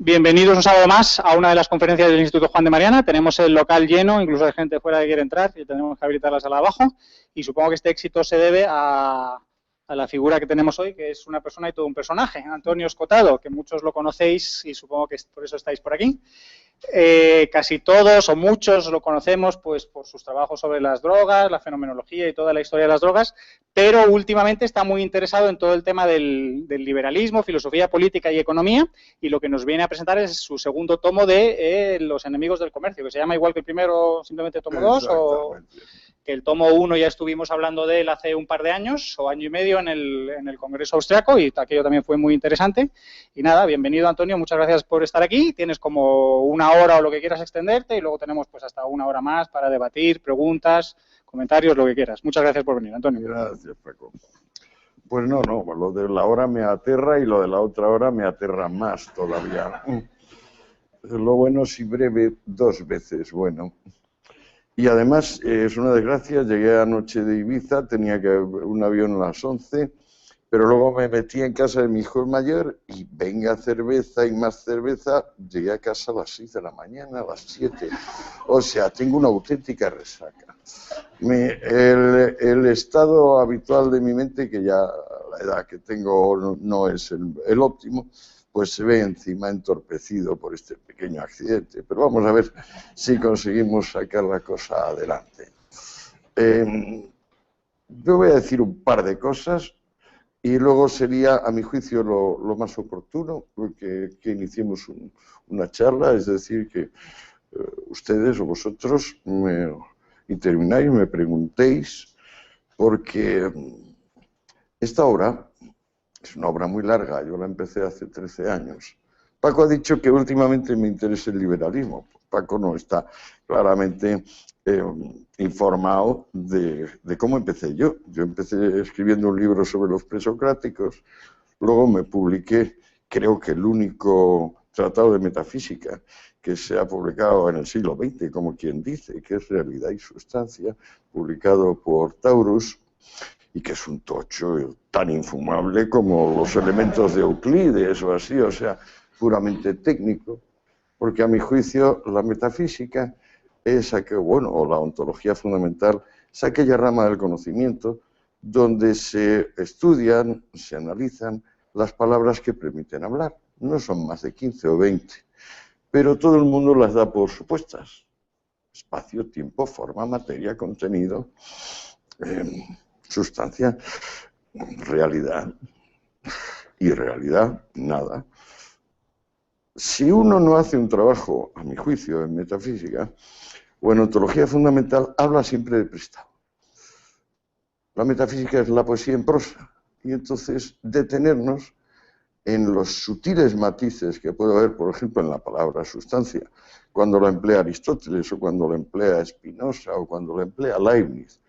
Bienvenidos un sábado más a una de las conferencias del Instituto Juan de Mariana. Tenemos el local lleno, incluso hay gente fuera que quiere entrar y tenemos que habilitar la sala abajo. Y supongo que este éxito se debe a la figura que tenemos hoy, que es una persona y todo un personaje, Antonio Escotado, que muchos lo conocéis y supongo que por eso estáis por aquí. Casi todos o muchos lo conocemos pues por sus trabajos sobre las drogas, la fenomenología y toda la historia de las drogas, pero últimamente está muy interesado en todo el tema del liberalismo, filosofía política y economía, y lo que nos viene a presentar es su segundo tomo de Los enemigos del comercio, que se llama igual que el primero, simplemente tomo 2, o que el tomo 1 ya estuvimos hablando de él hace un par de años o año y medio en el Congreso Austriaco, y aquello también fue muy interesante. Y nada, bienvenido Antonio, muchas gracias por estar aquí. Tienes como una hora o lo que quieras extenderte y luego tenemos pues hasta una hora más para debatir, preguntas, comentarios, lo que quieras. Muchas gracias por venir, Antonio. Gracias, Paco. Pues no, lo de la hora me aterra y lo de la otra hora me aterra más todavía. Lo bueno si breve 2 veces, bueno. Y además es una desgracia, llegué anoche de Ibiza, tenía que un avión a las 11, pero luego me metí en casa de mi hijo mayor y venga cerveza y más cerveza, llegué a casa a las 6 de la mañana, a las 7. O sea, tengo una auténtica resaca. El estado habitual de mi mente, que ya la edad que tengo no es el óptimo, pues se ve encima entorpecido por este pequeño accidente. Pero vamos a ver si conseguimos sacar la cosa adelante. Yo voy a decir un par de cosas y luego sería, a mi juicio, lo más oportuno que iniciemos una charla, es decir, que ustedes o vosotros me intervináis, me preguntéis, porque esta obra es una obra muy larga, yo la empecé hace 13 años. Paco ha dicho que últimamente me interesa el liberalismo. Paco no está claramente informado de cómo empecé yo. Yo empecé escribiendo un libro sobre los presocráticos, luego me publiqué, creo que el único tratado de metafísica que se ha publicado en el siglo XX, como quien dice, que es Realidad y Sustancia, publicado por Taurus, y que es un tocho tan infumable como los elementos de Euclides o así, o sea, puramente técnico, porque a mi juicio la metafísica es o la ontología fundamental, es aquella rama del conocimiento donde se estudian, se analizan las palabras que permiten hablar. No son más de 15 o 20, pero todo el mundo las da por supuestas. Espacio, tiempo, forma, materia, contenido, sustancia, realidad, irrealidad, nada. Si uno no hace un trabajo, a mi juicio, en metafísica o en ontología fundamental, habla siempre de prestado. La metafísica es la poesía en prosa, y entonces detenernos en los sutiles matices que puede haber, por ejemplo, en la palabra sustancia, cuando la emplea Aristóteles, o cuando la emplea Spinoza, o cuando la emplea Leibniz,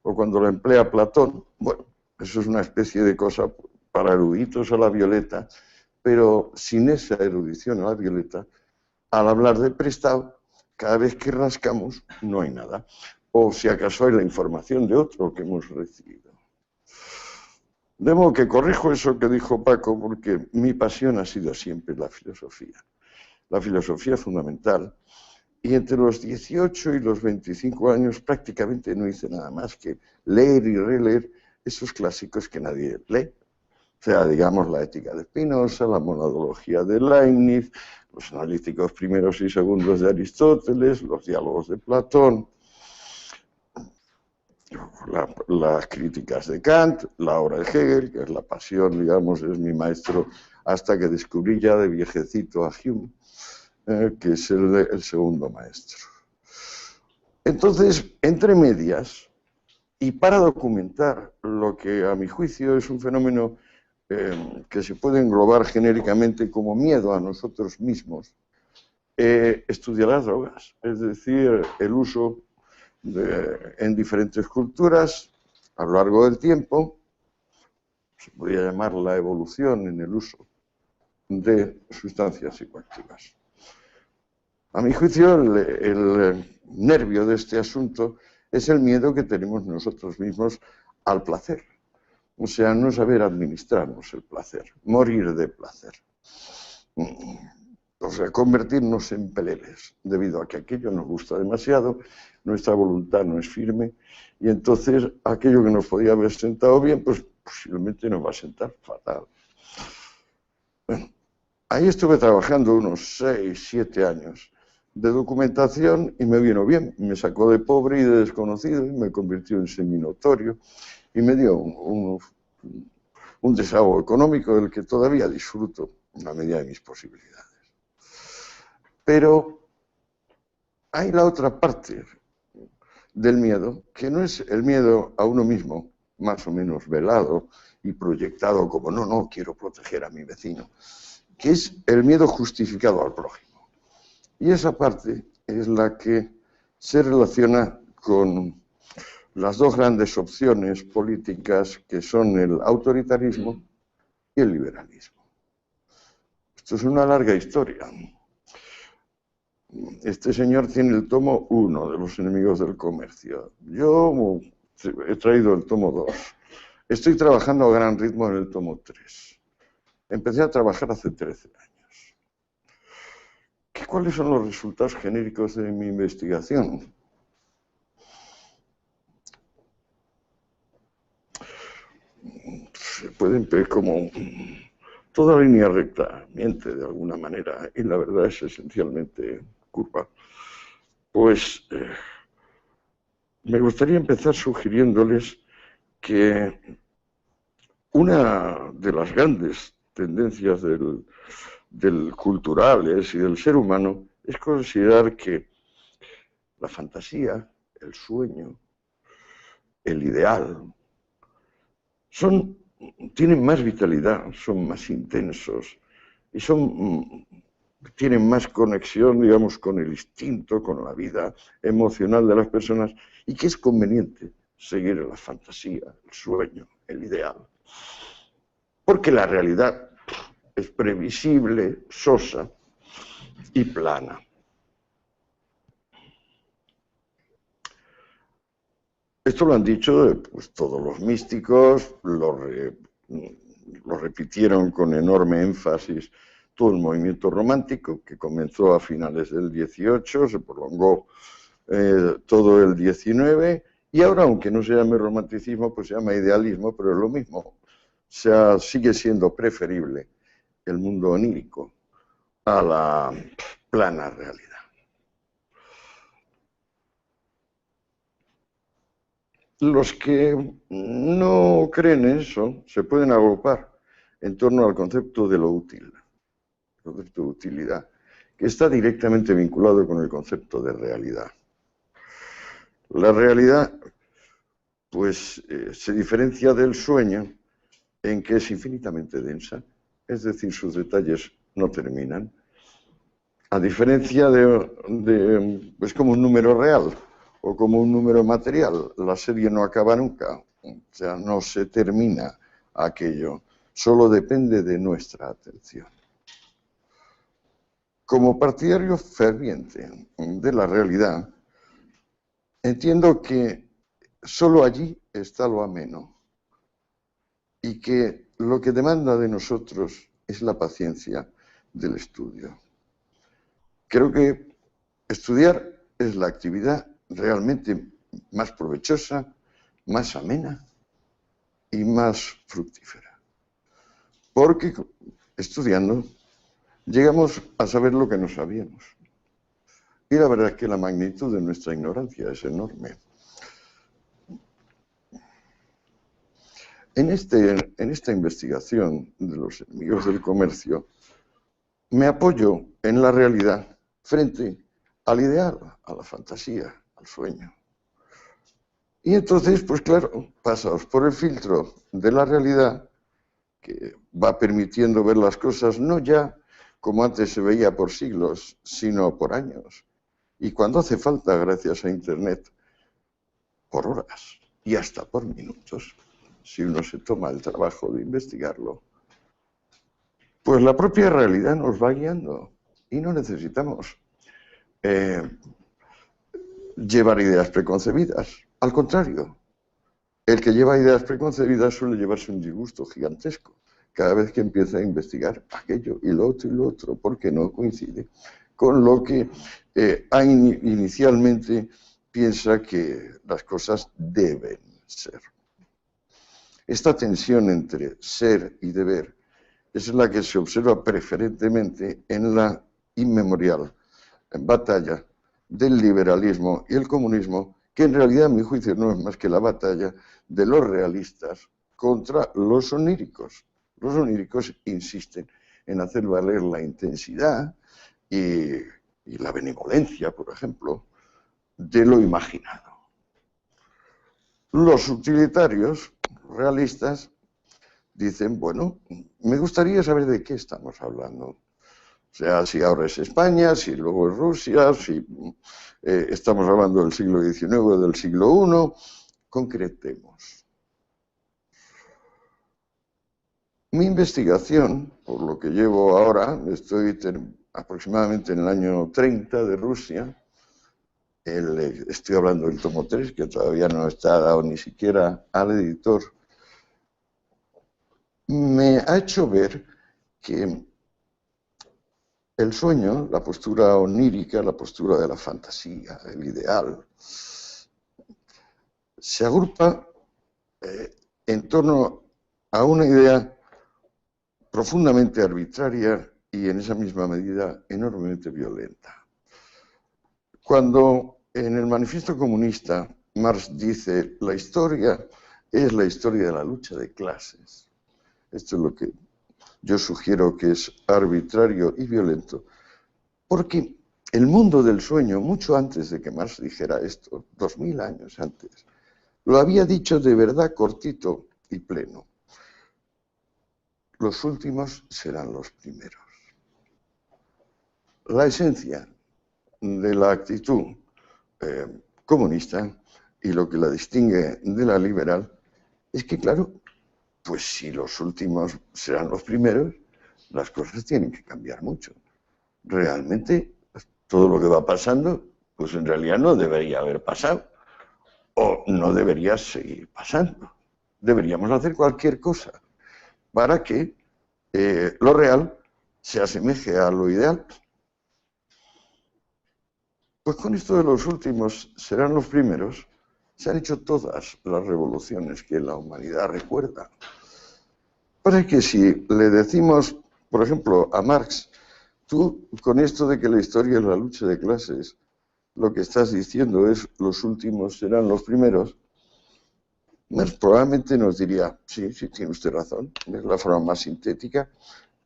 o cuando la emplea Platón. Bueno, eso es una especie de cosa para eruditos a la violeta, pero sin esa erudición a la violeta, al hablar de prestado, cada vez que rascamos no hay nada. O si acaso hay la información de otro que hemos recibido. De modo que corrijo eso que dijo Paco, porque mi pasión ha sido siempre la filosofía fundamental. Y entre los 18 y los 25 años prácticamente no hice nada más que leer y releer esos clásicos que nadie lee. O sea, digamos, la ética de Spinoza, la monadología de Leibniz, los analíticos primeros y segundos de Aristóteles, los diálogos de Platón, las críticas de Kant, la obra de Hegel, que es la pasión, digamos, es mi maestro, hasta que descubrí ya de viejecito a Hume, que es el segundo maestro. Entonces, entre medias, y para documentar lo que a mi juicio es un fenómeno que se puede englobar genéricamente como miedo a nosotros mismos, estudiar las drogas, es decir, el uso en diferentes culturas a lo largo del tiempo, se podría llamar la evolución en el uso de sustancias psicoactivas. A mi juicio, el nervio de este asunto es el miedo que tenemos nosotros mismos al placer. O sea, no saber administrarnos el placer, morir de placer. o sea, convertirnos en peleles, debido a que aquello nos gusta demasiado, nuestra voluntad no es firme, y entonces aquello que nos podía haber sentado bien, pues posiblemente nos va a sentar fatal. Bueno, ahí estuve trabajando unos 6, 7 años de documentación y me vino bien, me sacó de pobre y de desconocido y me convirtió en seminotorio y me dio un desahogo económico del que todavía disfruto en la medida de mis posibilidades. Pero hay la otra parte del miedo, que no es el miedo a uno mismo, más o menos velado y proyectado como no, quiero proteger a mi vecino, que es el miedo justificado al prójimo. Y esa parte es la que se relaciona con las dos grandes opciones políticas que son el autoritarismo y el liberalismo. Esto es una larga historia. Este señor tiene el tomo 1 de los enemigos del comercio. Yo he traído el tomo 2. Estoy trabajando a gran ritmo en el tomo 3. Empecé a trabajar hace 13 años. ¿Cuáles son los resultados genéricos de mi investigación? Se pueden ver como toda línea recta miente de alguna manera y la verdad es esencialmente curva. Pues me gustaría empezar sugiriéndoles que una de las grandes tendencias del culturales y del ser humano es considerar que la fantasía, el sueño, el ideal, tienen más vitalidad, son más intensos y tienen más conexión, digamos, con el instinto, con la vida emocional de las personas y que es conveniente seguir la fantasía, el sueño, el ideal. Porque la realidad es previsible, sosa y plana. Esto lo han dicho pues, todos los místicos, lo repitieron con enorme énfasis todo el movimiento romántico, que comenzó a finales del 18, se prolongó todo el 19, y ahora, aunque no se llame romanticismo, pues se llama idealismo, pero es lo mismo. Sigue siendo preferible el mundo onírico a la plana realidad. Los que no creen en eso se pueden agrupar en torno al concepto de lo útil, el concepto de utilidad, que está directamente vinculado con el concepto de realidad. La realidad, pues, se diferencia del sueño en que es infinitamente densa, es decir, sus detalles no terminan. A diferencia es como un número real o como un número material, la serie no acaba nunca, o sea, no se termina aquello, solo depende de nuestra atención. Como partidario ferviente de la realidad, entiendo que solo allí está lo ameno y que lo que demanda de nosotros es la paciencia del estudio. Creo que estudiar es la actividad realmente más provechosa, más amena y más fructífera. Porque estudiando llegamos a saber lo que no sabíamos. Y la verdad es que la magnitud de nuestra ignorancia es enorme. En esta investigación de los enemigos del comercio, me apoyo en la realidad frente al ideal, a la fantasía, al sueño. Y entonces, pues claro, pasados por el filtro de la realidad, que va permitiendo ver las cosas no ya como antes se veía por siglos, sino por años. Y cuando hace falta, gracias a Internet, por horas y hasta por minutos, si uno se toma el trabajo de investigarlo, pues la propia realidad nos va guiando y no necesitamos llevar ideas preconcebidas. Al contrario, el que lleva ideas preconcebidas suele llevarse un disgusto gigantesco, cada vez que empieza a investigar aquello y lo otro, porque no coincide con lo que inicialmente piensa que las cosas deben ser. Esta tensión entre ser y deber es la que se observa preferentemente en la inmemorial batalla del liberalismo y el comunismo, que en realidad, a mi juicio, no es más que la batalla de los realistas contra los oníricos. Los oníricos insisten en hacer valer la intensidad y la benevolencia, por ejemplo, de lo imaginado. Los utilitarios realistas dicen, bueno, me gustaría saber de qué estamos hablando. O sea, si ahora es España, si luego es Rusia, si estamos hablando del siglo XIX o del siglo I, concretemos. Mi investigación, por lo que llevo ahora, estoy aproximadamente en el año 30 de Rusia, estoy hablando del tomo 3, que todavía no está dado ni siquiera al editor, me ha hecho ver que el sueño, la postura onírica, la postura de la fantasía, el ideal, se agrupa en torno a una idea profundamente arbitraria y en esa misma medida enormemente violenta. Cuando en el Manifiesto Comunista Marx dice la historia es la historia de la lucha de clases, esto es lo que yo sugiero que es arbitrario y violento, porque el mundo del sueño, mucho antes de que Marx dijera esto, 2000 años antes, lo había dicho de verdad cortito y pleno. Los últimos serán los primeros. La esencia de la actitud comunista y lo que la distingue de la liberal es que, claro, pues si los últimos serán los primeros, las cosas tienen que cambiar mucho. Realmente, todo lo que va pasando, pues en realidad no debería haber pasado o no debería seguir pasando. Deberíamos hacer cualquier cosa para que lo real se asemeje a lo ideal. Pues con esto de los últimos serán los primeros, se han hecho todas las revoluciones que la humanidad recuerda. Para que si le decimos, por ejemplo, a Marx, tú con esto de que la historia es la lucha de clases, lo que estás diciendo es los últimos serán los primeros, Marx probablemente nos diría, sí, tiene usted razón, es la forma más sintética,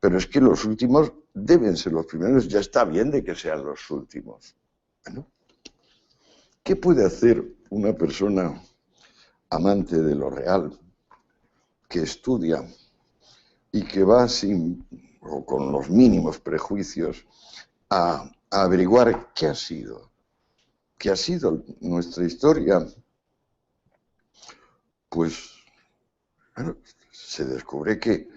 pero es que los últimos deben ser los primeros, ya está bien de que sean los últimos. Bueno, ¿qué puede hacer una persona amante de lo real, que estudia y que va o con los mínimos prejuicios a averiguar qué ha sido nuestra historia? Pues, bueno, se descubre que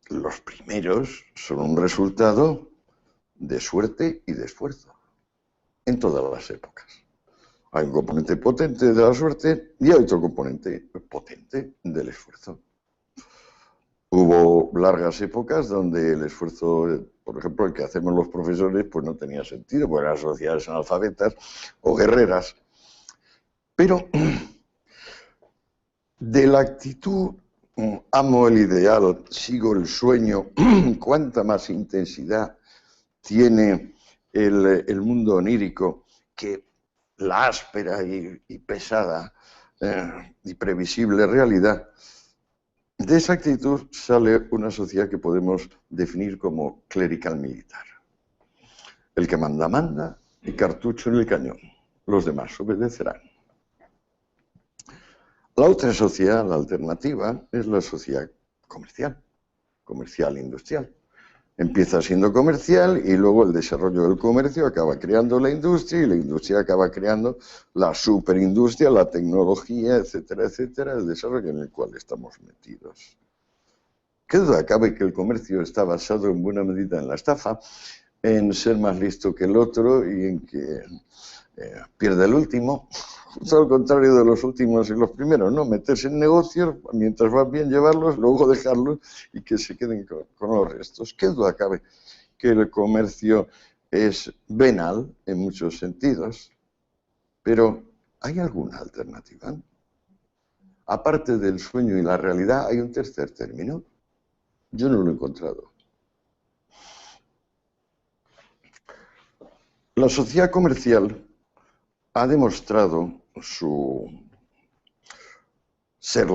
los primeros son un resultado de suerte y de esfuerzo, en todas las épocas. Hay un componente potente de la suerte y hay otro componente potente del esfuerzo. Hubo largas épocas donde el esfuerzo, por ejemplo, el que hacemos los profesores, pues no tenía sentido, porque eran sociedades analfabetas o guerreras. Pero de la actitud, amo el ideal, sigo el sueño, cuánta más intensidad tiene el mundo onírico que la áspera y pesada y previsible realidad. De esa actitud sale una sociedad que podemos definir como clerical militar. El que manda, manda, y cartucho en el cañón. Los demás obedecerán. La otra sociedad, la alternativa, es la sociedad comercial industrial. Empieza siendo comercial y luego el desarrollo del comercio acaba creando la industria y la industria acaba creando la superindustria, la tecnología, etcétera, etcétera, el desarrollo en el cual estamos metidos. Qué duda cabe que el comercio está basado en buena medida en la estafa, en ser más listo que el otro y en que pierde el último, justo al contrario de los últimos y los primeros, ¿no? Meterse en negocios, mientras va bien llevarlos, luego dejarlos y que se queden con los restos. ¿Qué duda cabe que el comercio es venal en muchos sentidos? Pero ¿hay alguna alternativa? Aparte del sueño y la realidad, hay un tercer término. Yo no lo he encontrado. La sociedad comercial ha demostrado ser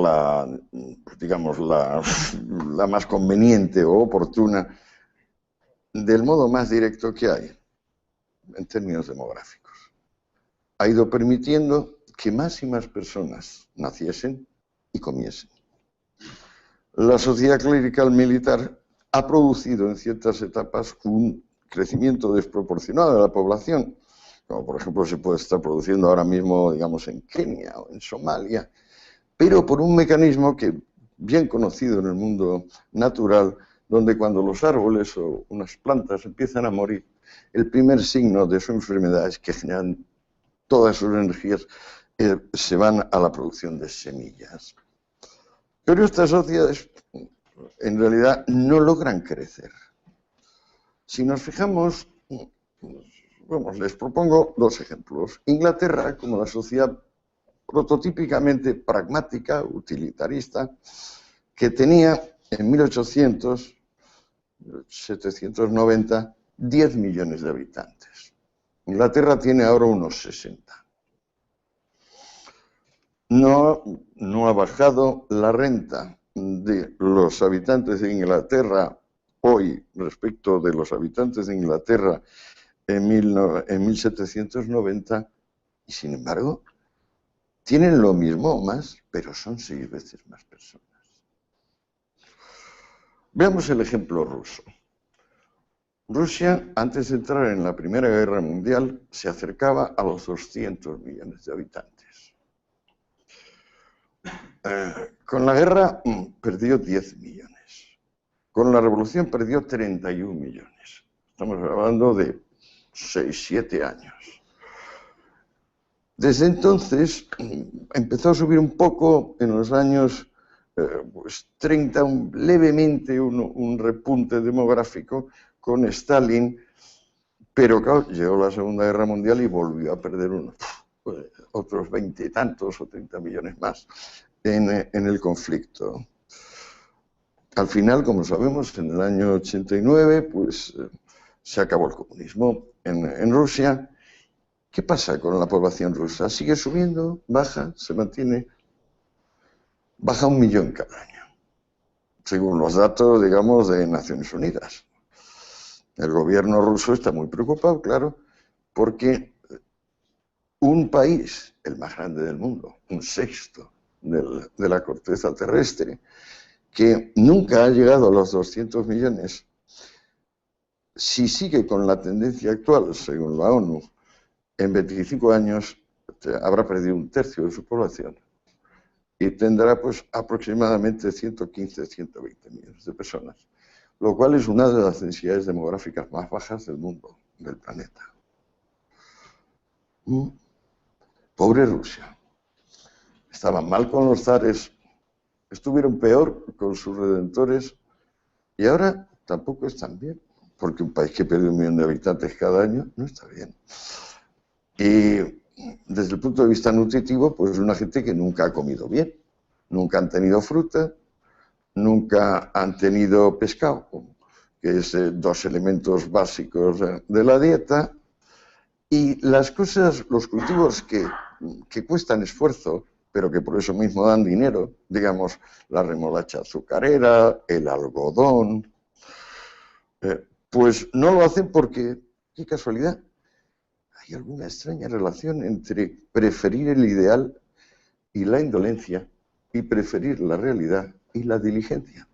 digamos, la más conveniente o oportuna del modo más directo que hay en términos demográficos. Ha ido permitiendo que más y más personas naciesen y comiesen. La sociedad clerical militar ha producido en ciertas etapas un crecimiento desproporcionado de la población, como por ejemplo se puede estar produciendo ahora mismo, digamos, en Kenia o en Somalia, pero por un mecanismo que bien conocido en el mundo natural, donde cuando los árboles o unas plantas empiezan a morir, el primer signo de su enfermedad es que generan todas sus energías, se van a la producción de semillas. Pero estas sociedades en realidad no logran crecer. Si nos fijamos, vamos, les propongo dos ejemplos. Inglaterra, como la sociedad prototípicamente pragmática, utilitarista, que tenía en 790, 10 millones de habitantes. Inglaterra tiene ahora unos 60. No ha bajado la renta de los habitantes de Inglaterra hoy respecto de los habitantes de Inglaterra en 1790 y sin embargo tienen lo mismo o más, pero son 6 veces más personas. Veamos el ejemplo ruso. Rusia, antes de entrar en la Primera Guerra Mundial, se acercaba a los 200 millones de habitantes. Con la guerra perdió 10 millones. Con la revolución perdió 31 millones. Estamos hablando de 6, 7 años. Desde entonces empezó a subir un poco en los años 30, levemente un repunte demográfico con Stalin, pero claro, llegó la Segunda Guerra Mundial y volvió a perder otros 20 y tantos o 30 millones más en el conflicto. Al final, como sabemos, en el año 89, pues se acabó el comunismo en Rusia. ¿Qué pasa con la población rusa? ¿Sigue subiendo? ¿Baja? ¿Se mantiene? Baja 1 millón cada año, según los datos, digamos, de Naciones Unidas. El gobierno ruso está muy preocupado, claro, porque un país, el más grande del mundo, un sexto de la corteza terrestre, que nunca ha llegado a los 200 millones, si sigue con la tendencia actual, según la ONU, en 25 años habrá perdido 1/3 de su población y tendrá pues aproximadamente 115, 120 millones de personas, lo cual es una de las densidades demográficas más bajas del mundo, del planeta. Pobre Rusia. Estaban mal con los zares, estuvieron peor con sus redentores y ahora tampoco están bien, porque un país que pierde 1 millón de habitantes cada año no está bien. Y desde el punto de vista nutritivo, pues una gente que nunca ha comido bien, nunca han tenido fruta, nunca han tenido pescado, que es 2 elementos básicos de la dieta, y las cosas, los cultivos que cuestan esfuerzo, pero que por eso mismo dan dinero, digamos, la remolacha azucarera, el algodón, pues no lo hacen porque, qué casualidad, hay alguna extraña relación entre preferir el ideal y la indolencia y preferir la realidad y la diligencia.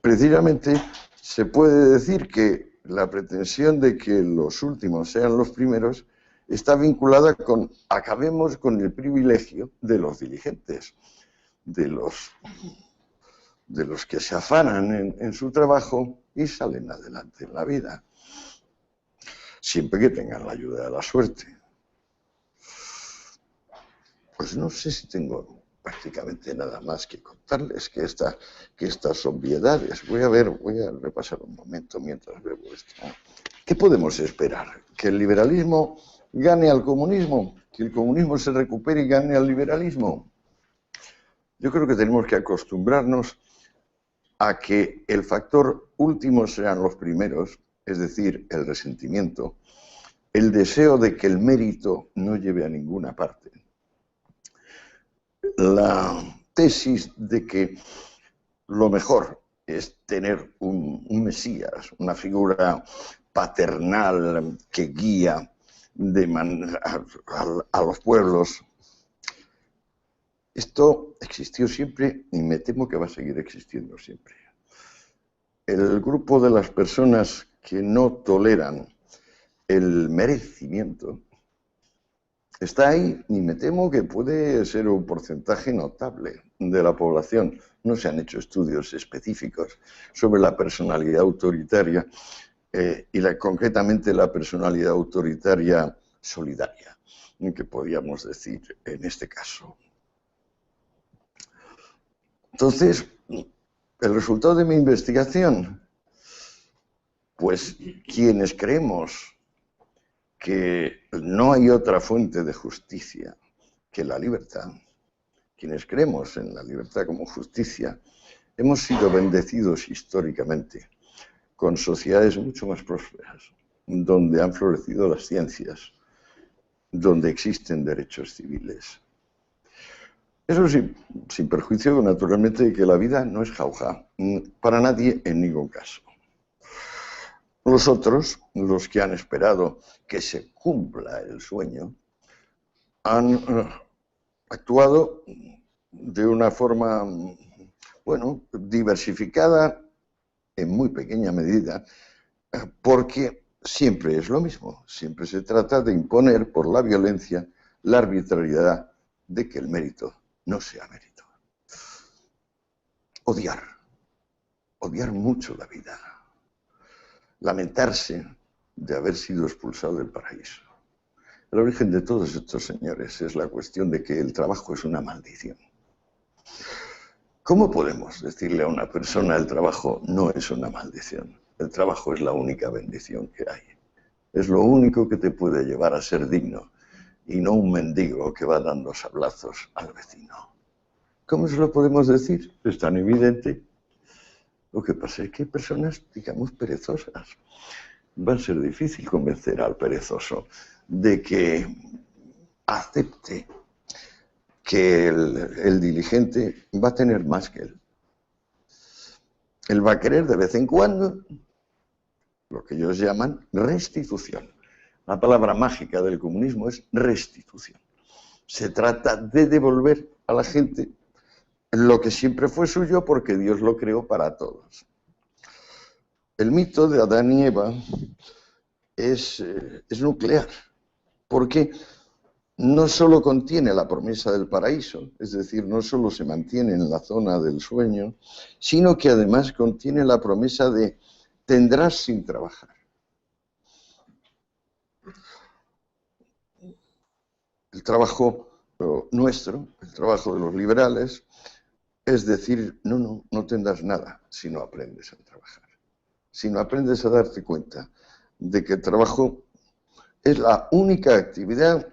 Precisamente se puede decir que la pretensión de que los últimos sean los primeros está vinculada con acabemos con el privilegio de los diligentes, de los que se afanan en su trabajo y salen adelante en la vida, siempre que tengan la ayuda de la suerte. Pues no sé si tengo prácticamente nada más que contarles que estas obviedades. Voy a repasar un momento mientras veo esto. ¿Qué podemos esperar? ¿Que el liberalismo gane al comunismo? ¿Que el comunismo se recupere y gane al liberalismo? Yo creo que tenemos que acostumbrarnos a que el factor último sean los primeros, es decir, el resentimiento, el deseo de que el mérito no lleve a ninguna parte. La tesis de que lo mejor es tener un Mesías, una figura paternal que guía a los pueblos. Esto existió siempre y me temo que va a seguir existiendo siempre. El grupo de las personas que no toleran el merecimiento está ahí y me temo que puede ser un porcentaje notable de la población. No se han hecho estudios específicos sobre la personalidad autoritaria concretamente la personalidad autoritaria solidaria, que podríamos decir en este caso. Entonces, el resultado de mi investigación, pues quienes creemos que no hay otra fuente de justicia que la libertad, quienes creemos en la libertad como justicia, hemos sido bendecidos históricamente con sociedades mucho más prósperas, donde han florecido las ciencias, donde existen derechos civiles. Eso sí, sin perjuicio, naturalmente, de que la vida no es jauja, para nadie en ningún caso. Los otros, los que han esperado que se cumpla el sueño, han actuado de una forma, bueno, diversificada en muy pequeña medida, porque siempre es lo mismo, siempre se trata de imponer por la violencia la arbitrariedad de que el mérito no sea mérito. Odiar mucho la vida, lamentarse de haber sido expulsado del paraíso. El origen de todos estos señores es la cuestión de que el trabajo es una maldición. ¿Cómo podemos decirle a una persona el trabajo no es una maldición? El trabajo es la única bendición que hay. Es lo único que te puede llevar a ser digno y no un mendigo que va dando sablazos al vecino. ¿Cómo se lo podemos decir? Es tan evidente. Lo que pasa es que hay personas, digamos, perezosas. Va a ser difícil convencer al perezoso de que acepte que el diligente va a tener más que él. Él va a querer de vez en cuando lo que ellos llaman restitución. La palabra mágica del comunismo es restitución. Se trata de devolver a la gente lo que siempre fue suyo porque Dios lo creó para todos. El mito de Adán y Eva es nuclear, porque no solo contiene la promesa del paraíso, es decir, no solo se mantiene en la zona del sueño, sino que además contiene la promesa de tendrás sin trabajar. El trabajo nuestro, el trabajo de los liberales, es decir, no tendrás nada si no aprendes a trabajar, si no aprendes a darte cuenta de que el trabajo es la única actividad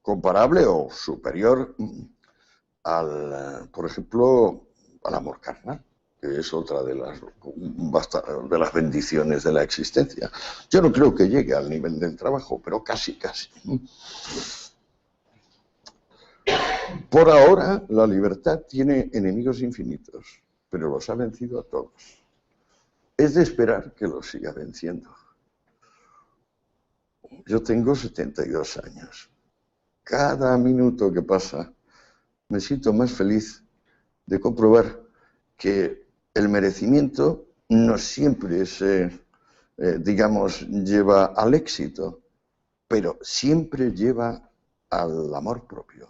comparable o superior al, por ejemplo, al amor carnal, que es otra de las bendiciones de la existencia. Yo no creo que llegue al nivel del trabajo, pero casi. Por ahora, la libertad tiene enemigos infinitos, pero los ha vencido a todos. Es de esperar que los siga venciendo. Yo tengo 72 años. Cada minuto que pasa me siento más feliz de comprobar que el merecimiento no siempre digamos, lleva al éxito, pero siempre lleva al amor propio.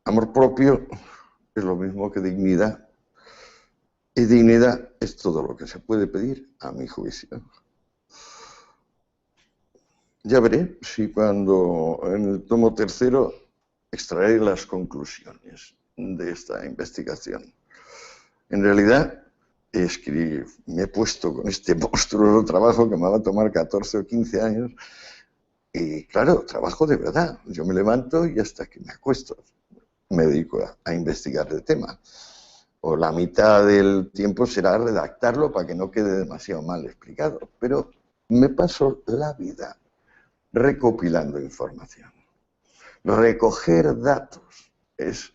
Amor propio es lo mismo que dignidad, y dignidad es todo lo que se puede pedir, a mi juicio. Ya veré si cuando en el tomo tercero extraeré las conclusiones de esta investigación. En realidad, me he puesto con este monstruoso trabajo que me va a tomar 14 o 15 años y, claro, trabajo de verdad. Yo me levanto y hasta que me acuesto me dedico a investigar el tema. O la mitad del tiempo será redactarlo para que no quede demasiado mal explicado. Pero me paso la vida recopilando información. Recoger datos es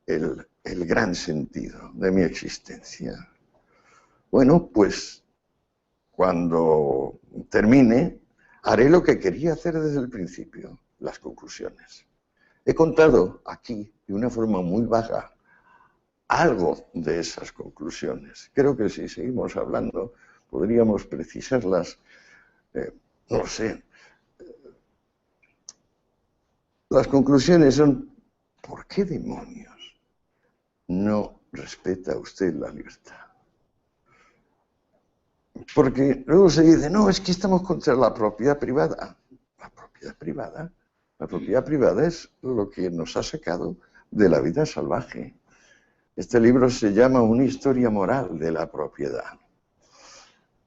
el gran sentido de mi existencia. Bueno, pues cuando termine, haré lo que quería hacer desde el principio, las conclusiones. He contado aquí, de una forma muy vaga, algo de esas conclusiones. Creo que si seguimos hablando, podríamos precisarlas, no lo sé. Las conclusiones son, ¿por qué demonios no respeta usted la libertad? Porque luego se dice, no, es que estamos contra la propiedad privada. La propiedad privada es lo que nos ha sacado de la vida salvaje. Este libro se llama Una historia moral de la propiedad.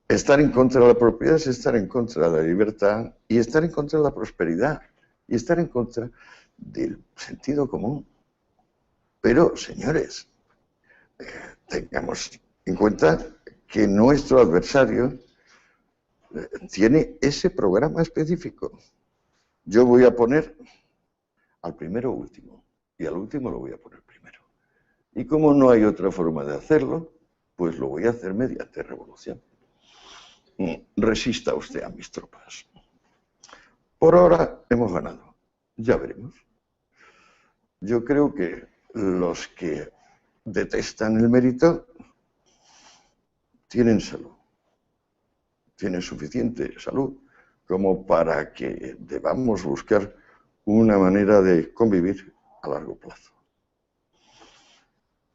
Estar en contra de la propiedad es estar en contra de la libertad y estar en contra de la prosperidad y estar en contra del sentido común. Pero, señores, tengamos en cuenta que nuestro adversario tiene ese programa específico. Yo voy a poner al primero último y al último lo voy a poner primero. Y como no hay otra forma de hacerlo, pues lo voy a hacer mediante revolución. Resista usted a mis tropas. Por ahora hemos ganado. Ya veremos. Yo creo que los que detestan el mérito tienen salud. Tienen suficiente salud como para que debamos buscar una manera de convivir a largo plazo.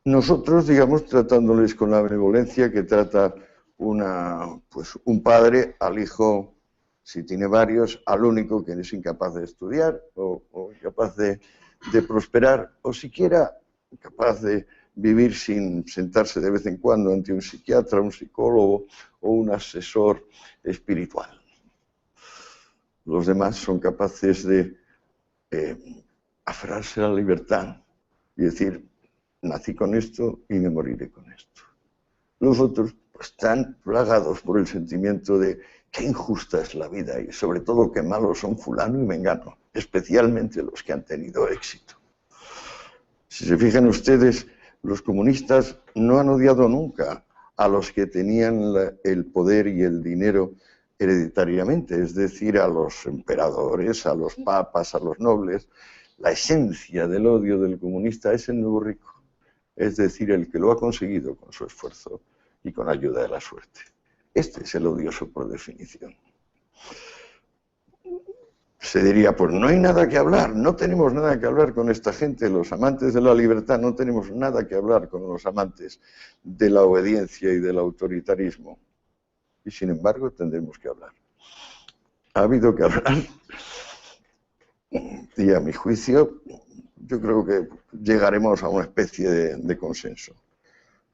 Nosotros, digamos, tratándoles con la benevolencia que trata un padre al hijo, si tiene varios, al único que es incapaz de estudiar o incapaz de prosperar, o siquiera capaz de vivir sin sentarse de vez en cuando ante un psiquiatra, un psicólogo o un asesor espiritual. Los demás son capaces de aferrarse a la libertad y decir, nací con esto y me moriré con esto. Los otros pues, están plagados por el sentimiento de qué injusta es la vida y sobre todo qué malos son fulano y mengano, especialmente los que han tenido éxito. Si se fijan ustedes, los comunistas no han odiado nunca a los que tenían el poder y el dinero hereditariamente, es decir, a los emperadores, a los papas, a los nobles. La esencia del odio del comunista es el nuevo rico, es decir, el que lo ha conseguido con su esfuerzo y con ayuda de la suerte. Este es el odioso por definición. Se diría, pues no hay nada que hablar, no tenemos nada que hablar con esta gente, los amantes de la libertad, no tenemos nada que hablar con los amantes de la obediencia y del autoritarismo. Y sin embargo tendremos que hablar. Ha habido que hablar y a mi juicio yo creo que llegaremos a una especie de consenso.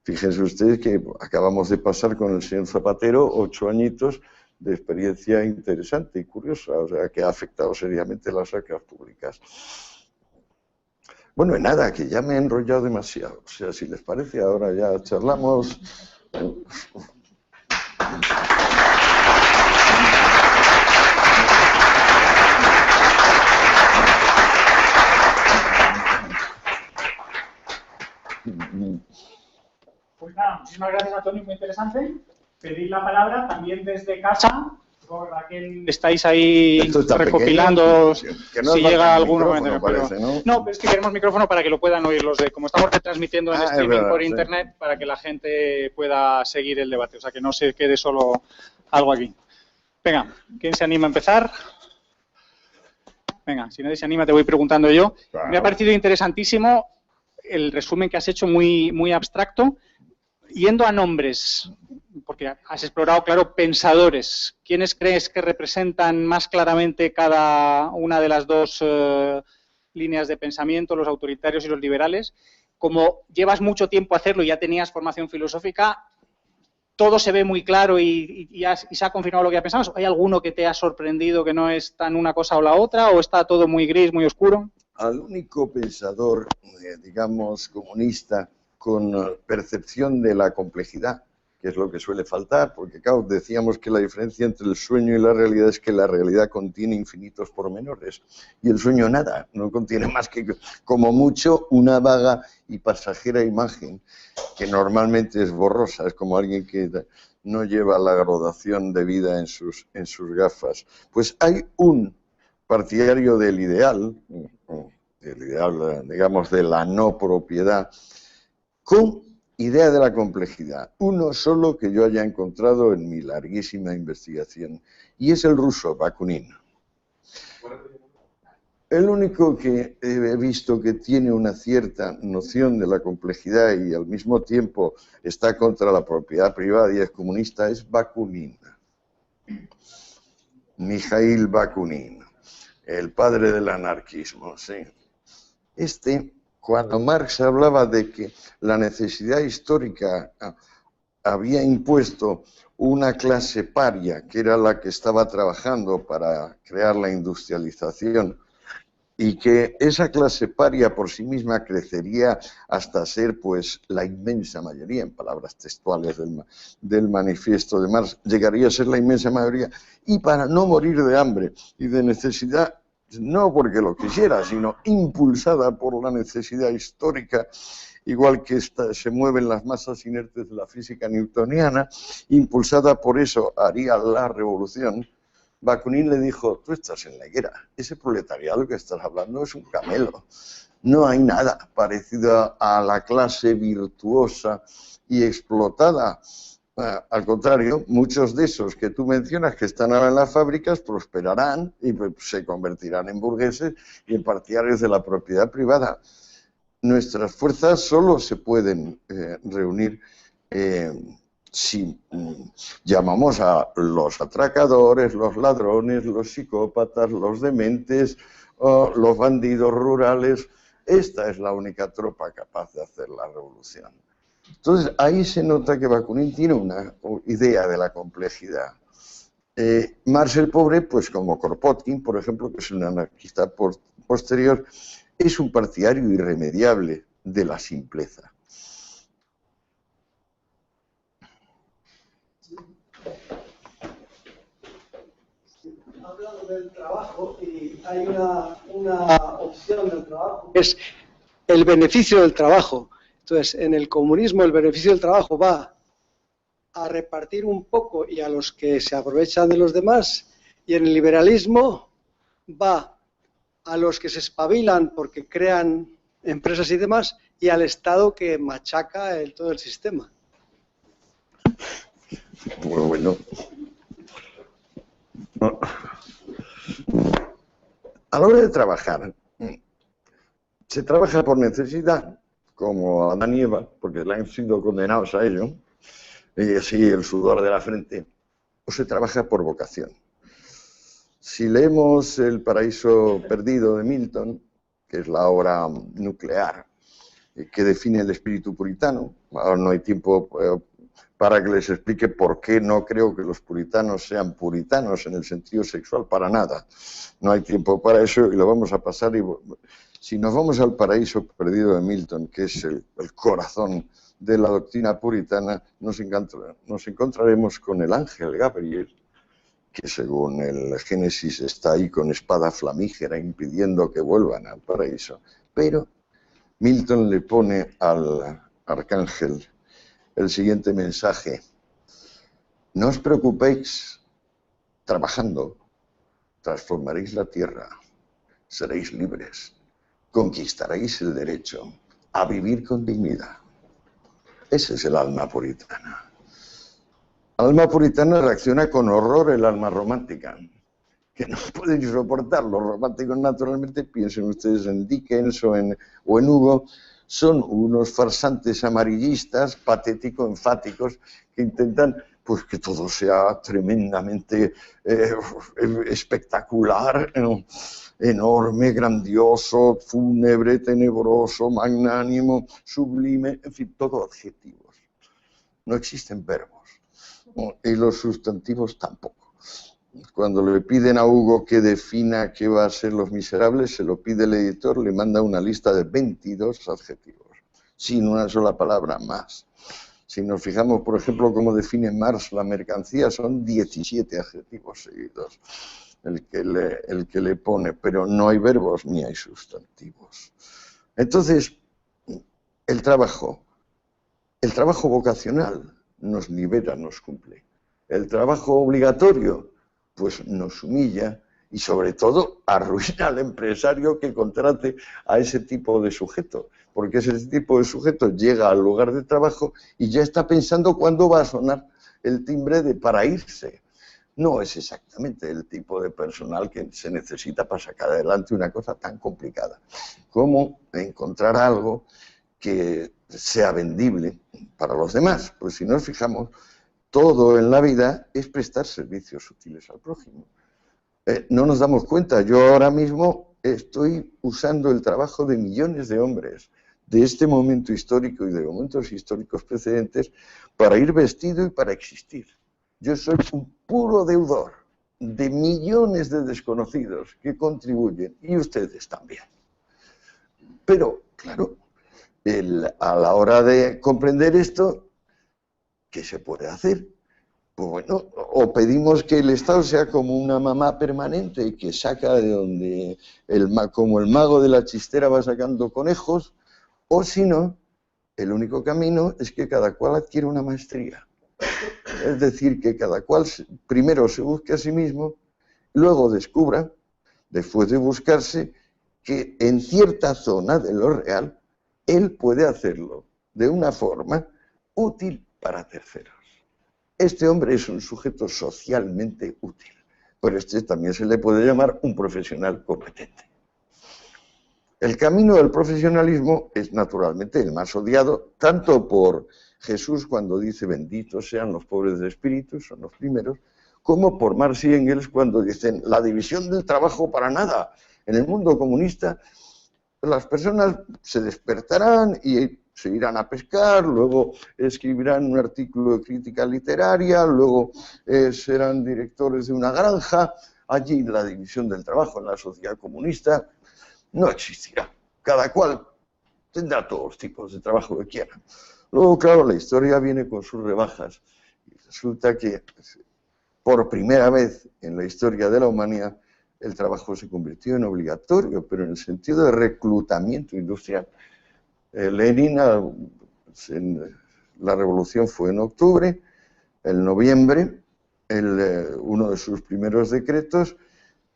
Fíjense ustedes que acabamos de pasar con el señor Zapatero 8 añitos de experiencia interesante y curiosa, o sea, que ha afectado seriamente las arcas públicas. Bueno, nada, que ya me he enrollado demasiado. O sea, si les parece, ahora ya charlamos. Pues nada, muchísimas gracias, Antonio, muy interesante. Pedir la palabra también desde casa, por aquel estáis ahí recopilando, que no si llega algún momento. Parece, ¿no? Pero es que queremos micrófono para que lo puedan oír los de, como estamos retransmitiendo en streaming verdad, por internet, sí, para que la gente pueda seguir el debate, o sea, que no se quede solo algo aquí. Venga, ¿quién se anima a empezar? Venga, si nadie se anima te voy preguntando yo. Claro. Me ha parecido interesantísimo el resumen que has hecho, muy abstracto. Yendo a nombres, porque has explorado, claro, pensadores, ¿quiénes crees que representan más claramente cada una de las dos líneas de pensamiento, los autoritarios y los liberales? Como llevas mucho tiempo a hacerlo y ya tenías formación filosófica, todo se ve muy claro y se ha confirmado lo que ya pensabas. ¿Hay alguno que te ha sorprendido que no es tan una cosa o la otra, o está todo muy gris, muy oscuro? Al único pensador, digamos, comunista con percepción de la complejidad, que es lo que suele faltar, porque claro, decíamos que la diferencia entre el sueño y la realidad es que la realidad contiene infinitos pormenores y el sueño nada, no contiene más que como mucho una vaga y pasajera imagen que normalmente es borrosa, es como alguien que no lleva la graduación de vida en sus gafas. Pues hay un partidario del ideal, digamos, de la no propiedad, con idea de la complejidad. Uno solo que yo haya encontrado en mi larguísima investigación, y es el ruso Bakunin. El único que he visto que tiene una cierta noción de la complejidad y al mismo tiempo está contra la propiedad privada y es comunista es Bakunin. Mikhail Bakunin, el padre del anarquismo, sí. Cuando Marx hablaba de que la necesidad histórica había impuesto una clase paria, que era la que estaba trabajando para crear la industrialización, y que esa clase paria por sí misma crecería hasta ser pues la inmensa mayoría, en palabras textuales del manifiesto de Marx, llegaría a ser la inmensa mayoría, y para no morir de hambre y de necesidad, no porque lo quisiera, sino impulsada por la necesidad histórica, igual que se mueven las masas inertes de la física newtoniana, impulsada por eso haría la revolución. Bakunin le dijo, tú estás en la higuera, ese proletariado que estás hablando es un camelo, no hay nada parecido a la clase virtuosa y explotada. Al contrario, muchos de esos que tú mencionas que están ahora en las fábricas prosperarán y se convertirán en burgueses y en partidarios de la propiedad privada. Nuestras fuerzas solo se pueden reunir si llamamos a los atracadores, los ladrones, los psicópatas, los dementes, los bandidos rurales. Esta es la única tropa capaz de hacer la revolución. Entonces, ahí se nota que Bakunin tiene una idea de la complejidad. Marx el pobre, pues como Kropotkin, por ejemplo, que es un anarquista posterior, es un partidario irremediable de la simpleza. Ha hablado del trabajo y hay una opción del trabajo, que es el beneficio del trabajo. Entonces, en el comunismo el beneficio del trabajo va a repartir un poco y a los que se aprovechan de los demás, y en el liberalismo va a los que se espabilan porque crean empresas y demás, y al Estado que machaca todo el sistema. Bueno. A la hora de trabajar, se trabaja por necesidad, como Adán y Eva, porque han sido condenados a ello, y así el sudor de la frente, o se trabaja por vocación. Si leemos El paraíso perdido de Milton, que es la obra nuclear que define el espíritu puritano, ahora no hay tiempo para que les explique por qué no creo que los puritanos sean puritanos en el sentido sexual, para nada. No hay tiempo para eso y lo vamos a pasar. Si nos vamos al paraíso perdido de Milton, que es el corazón de la doctrina puritana, nos encontraremos con el ángel Gabriel, que según el Génesis está ahí con espada flamígera impidiendo que vuelvan al paraíso. Pero Milton le pone al arcángel el siguiente mensaje: no os preocupéis, trabajando transformaréis la tierra, seréis libres, conquistaréis el derecho a vivir con dignidad. Ese es el alma puritana. El alma puritana reacciona con horror el alma romántica, que no pueden soportar. Los románticos naturalmente, piensen ustedes en Dickens o en Hugo, son unos farsantes amarillistas, patético-enfáticos, que intentan pues que todo sea tremendamente espectacular, enorme, grandioso, fúnebre, tenebroso, magnánimo, sublime, en fin, todo adjetivos. No existen verbos, y los sustantivos tampoco. Cuando le piden a Hugo que defina qué va a ser Los Miserables, se lo pide el editor, le manda una lista de 22 adjetivos, sin una sola palabra más. Si nos fijamos, por ejemplo, cómo define Marx la mercancía, son 17 adjetivos seguidos el que le pone, pero no hay verbos ni hay sustantivos. Entonces, el trabajo vocacional nos libera, nos cumple. El trabajo obligatorio, pues nos humilla y sobre todo arruina al empresario que contrate a ese tipo de sujeto, porque ese tipo de sujeto llega al lugar de trabajo y ya está pensando cuándo va a sonar el timbre para irse. No es exactamente el tipo de personal que se necesita para sacar adelante una cosa tan complicada como encontrar algo que sea vendible para los demás. Pues si nos fijamos, todo en la vida es prestar servicios útiles al prójimo. No nos damos cuenta, yo ahora mismo estoy usando el trabajo de millones de hombres de este momento histórico y de momentos históricos precedentes para ir vestido y para existir. Yo soy un puro deudor de millones de desconocidos que contribuyen, y ustedes también. Pero, claro, a la hora de comprender esto, ¿qué se puede hacer? Pues bueno, o pedimos que el Estado sea como una mamá permanente que saca de donde, como el mago de la chistera va sacando conejos, o si no, el único camino es que cada cual adquiera una maestría. Es decir, que cada cual primero se busque a sí mismo, luego descubra, después de buscarse, que en cierta zona de lo real, él puede hacerlo de una forma útil para terceros. Este hombre es un sujeto socialmente útil, pero este también se le puede llamar un profesional competente. El camino del profesionalismo es naturalmente el más odiado, tanto por Jesús cuando dice benditos sean los pobres de espíritu, son los primeros, como por Marx y Engels cuando dicen la división del trabajo para nada. En el mundo comunista las personas se despertarán y se irán a pescar, luego escribirán un artículo de crítica literaria, luego serán directores de una granja. Allí la división del trabajo en la sociedad comunista no existirá. Cada cual tendrá todos los tipos de trabajo que quiera. Luego, claro, la historia viene con sus rebajas. Y resulta que por primera vez en la historia de la humanidad el trabajo se convirtió en obligatorio, pero en el sentido de reclutamiento industrial. Lenin, la revolución fue en octubre, en noviembre, uno de sus primeros decretos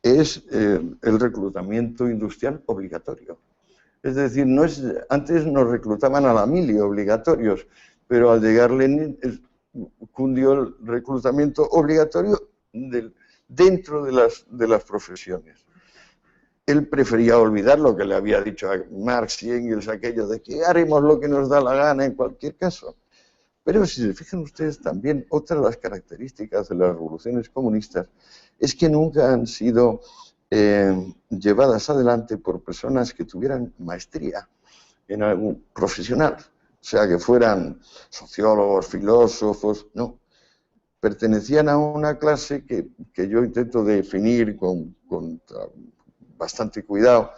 es el reclutamiento industrial obligatorio. Es decir, antes nos reclutaban a la mili obligatorios, pero al llegar Lenin cundió el reclutamiento obligatorio dentro de las profesiones. Él prefería olvidar lo que le había dicho a Marx y Engels, aquello de que haremos lo que nos da la gana en cualquier caso. Pero si se fijan ustedes también, otra de las características de las revoluciones comunistas es que nunca han sido llevadas adelante por personas que tuvieran maestría en algún profesional, o sea, que fueran sociólogos, filósofos, no. Pertenecían a una clase que yo intento definir con bastante cuidado,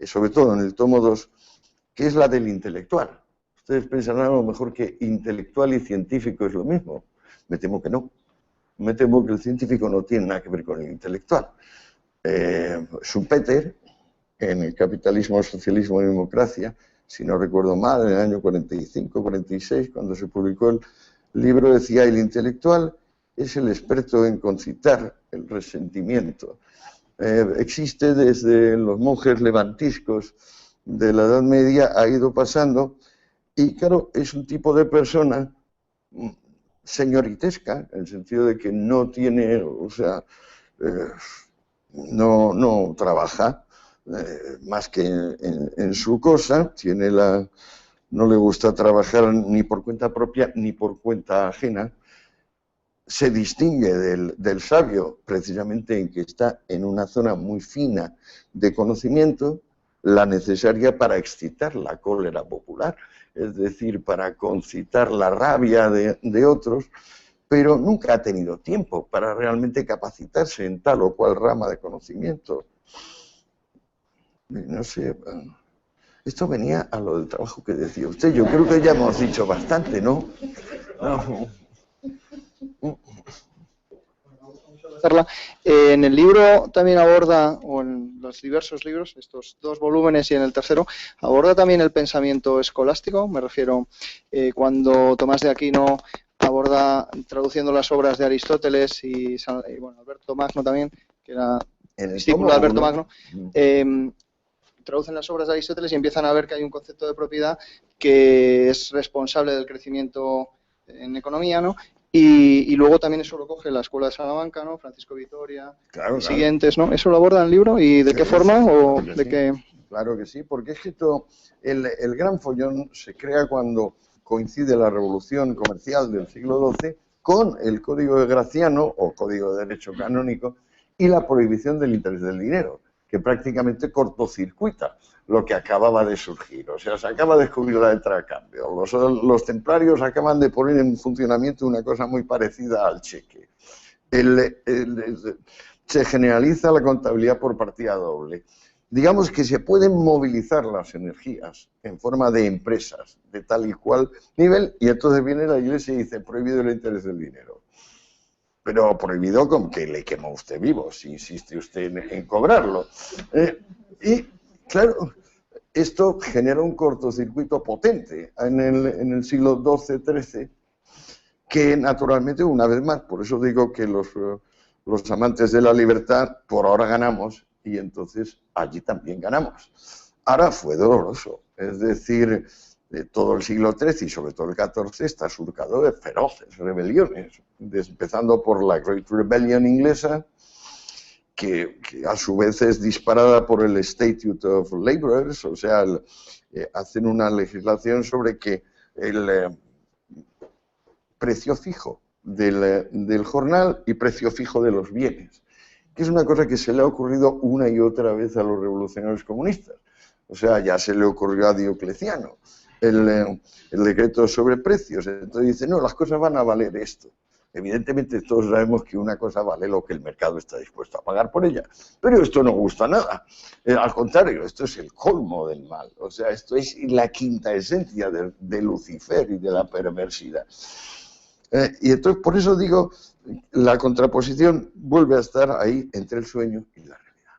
sobre todo en el tomo 2, que es la del intelectual. Ustedes pensarán a lo mejor que intelectual y científico es lo mismo. Me temo que no. Me temo que el científico no tiene nada que ver con el intelectual. Schumpeter, en el Capitalismo, Socialismo y Democracia, si no recuerdo mal, en el año 45-46, cuando se publicó el libro, decía: el intelectual es el experto en concitar el resentimiento. Existe desde los monjes levantiscos de la Edad Media, ha ido pasando, y claro, es un tipo de persona señoritesca, en el sentido de que no tiene, o sea, no trabaja, más que en su cosa, no le gusta trabajar ni por cuenta propia ni por cuenta ajena. Se distingue del sabio precisamente en que está en una zona muy fina de conocimiento, la necesaria para excitar la cólera popular, es decir, para concitar la rabia de otros, pero nunca ha tenido tiempo para realmente capacitarse en tal o cual rama de conocimiento. No sé, esto venía a lo del trabajo que decía usted. Yo creo que ya hemos dicho bastante, ¿no? En el libro también aborda, o en los diversos libros, estos 2 volúmenes y en el tercero, aborda también el pensamiento escolástico. Me refiero, cuando Tomás de Aquino aborda, traduciendo las obras de Aristóteles y bueno, Alberto Magno también, que era discípulo de Alberto Magno, traducen las obras de Aristóteles y empiezan a ver que hay un concepto de propiedad que es responsable del crecimiento en economía, ¿no? Y luego también eso lo coge la Escuela de Salamanca, ¿no? Francisco Vitoria, claro, siguientes, ¿no? ¿Eso lo aborda en el libro? ¿Y de qué forma? ¿O de qué? Claro que sí, porque es que el gran follón se crea cuando coincide la revolución comercial del siglo XII con el Código de Graciano, o Código de Derecho Canónico, y la prohibición del interés del dinero, que prácticamente cortocircuita lo que acababa de surgir. O sea, se acaba de descubrir la letra de cambio. Los templarios acaban de poner en funcionamiento una cosa muy parecida al cheque. Se generaliza la contabilidad por partida doble. Digamos que se pueden movilizar las energías en forma de empresas de tal y cual nivel, y entonces viene la Iglesia y dice, prohibido el interés del dinero. Pero prohibido con que le quema usted vivo, si insiste usted en cobrarlo. Y, claro, esto genera un cortocircuito potente en el siglo XII-XIII, que naturalmente, una vez más, por eso digo que los amantes de la libertad por ahora ganamos, y entonces allí también ganamos. Ahora fue doloroso, es decir, todo el siglo XIII y sobre todo el XIV está surcado de feroces rebeliones, empezando por la Great Rebellion inglesa, que a su vez es disparada por el Statute of Labourers, o sea, hacen una legislación sobre que el precio fijo del jornal y precio fijo de los bienes, que es una cosa que se le ha ocurrido una y otra vez a los revolucionarios comunistas. O sea, ya se le ocurrió a Diocleciano el decreto sobre precios. Entonces dice, no, las cosas van a valer esto. Evidentemente todos sabemos que una cosa vale lo que el mercado está dispuesto a pagar por ella, pero esto no gusta nada. Al contrario, esto es el colmo del mal. O sea, esto es la quinta esencia de Lucifer y de la perversidad. Y entonces, por eso digo, la contraposición vuelve a estar ahí entre el sueño y la realidad.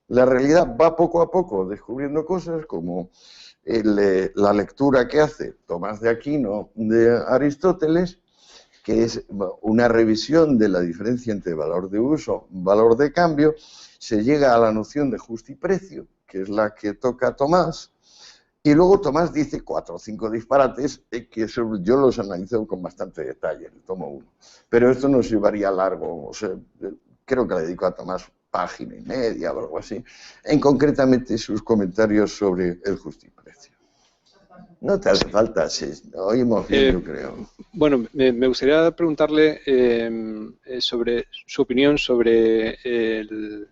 La realidad va poco a poco descubriendo cosas como la lectura que hace Tomás de Aquino de Aristóteles, que es una revisión de la diferencia entre valor de uso y valor de cambio. Se llega a la noción de justiprecio, que es la que toca Tomás, y luego Tomás dice 4 o 5 disparates, que eso yo los analizo con bastante detalle en el tomo 1. Pero esto nos llevaría largo, o sea, creo que le dedico a Tomás página y media o algo así, en concretamente sus comentarios sobre el justiprecio. No te hace falta, sí, oímos bien, yo creo. Bueno, me gustaría preguntarle sobre su opinión sobre el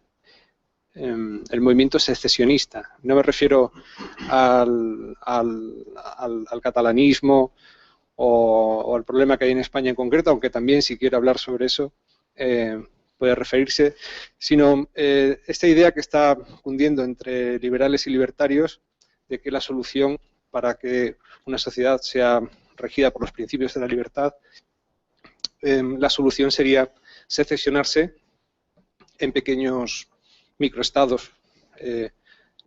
movimiento secesionista. No me refiero al catalanismo o al problema que hay en España en concreto, aunque también si quiere hablar sobre eso puede referirse, sino esta idea que está cundiendo entre liberales y libertarios de que la solución para que una sociedad sea regida por los principios de la libertad, la solución sería secesionarse en pequeños microestados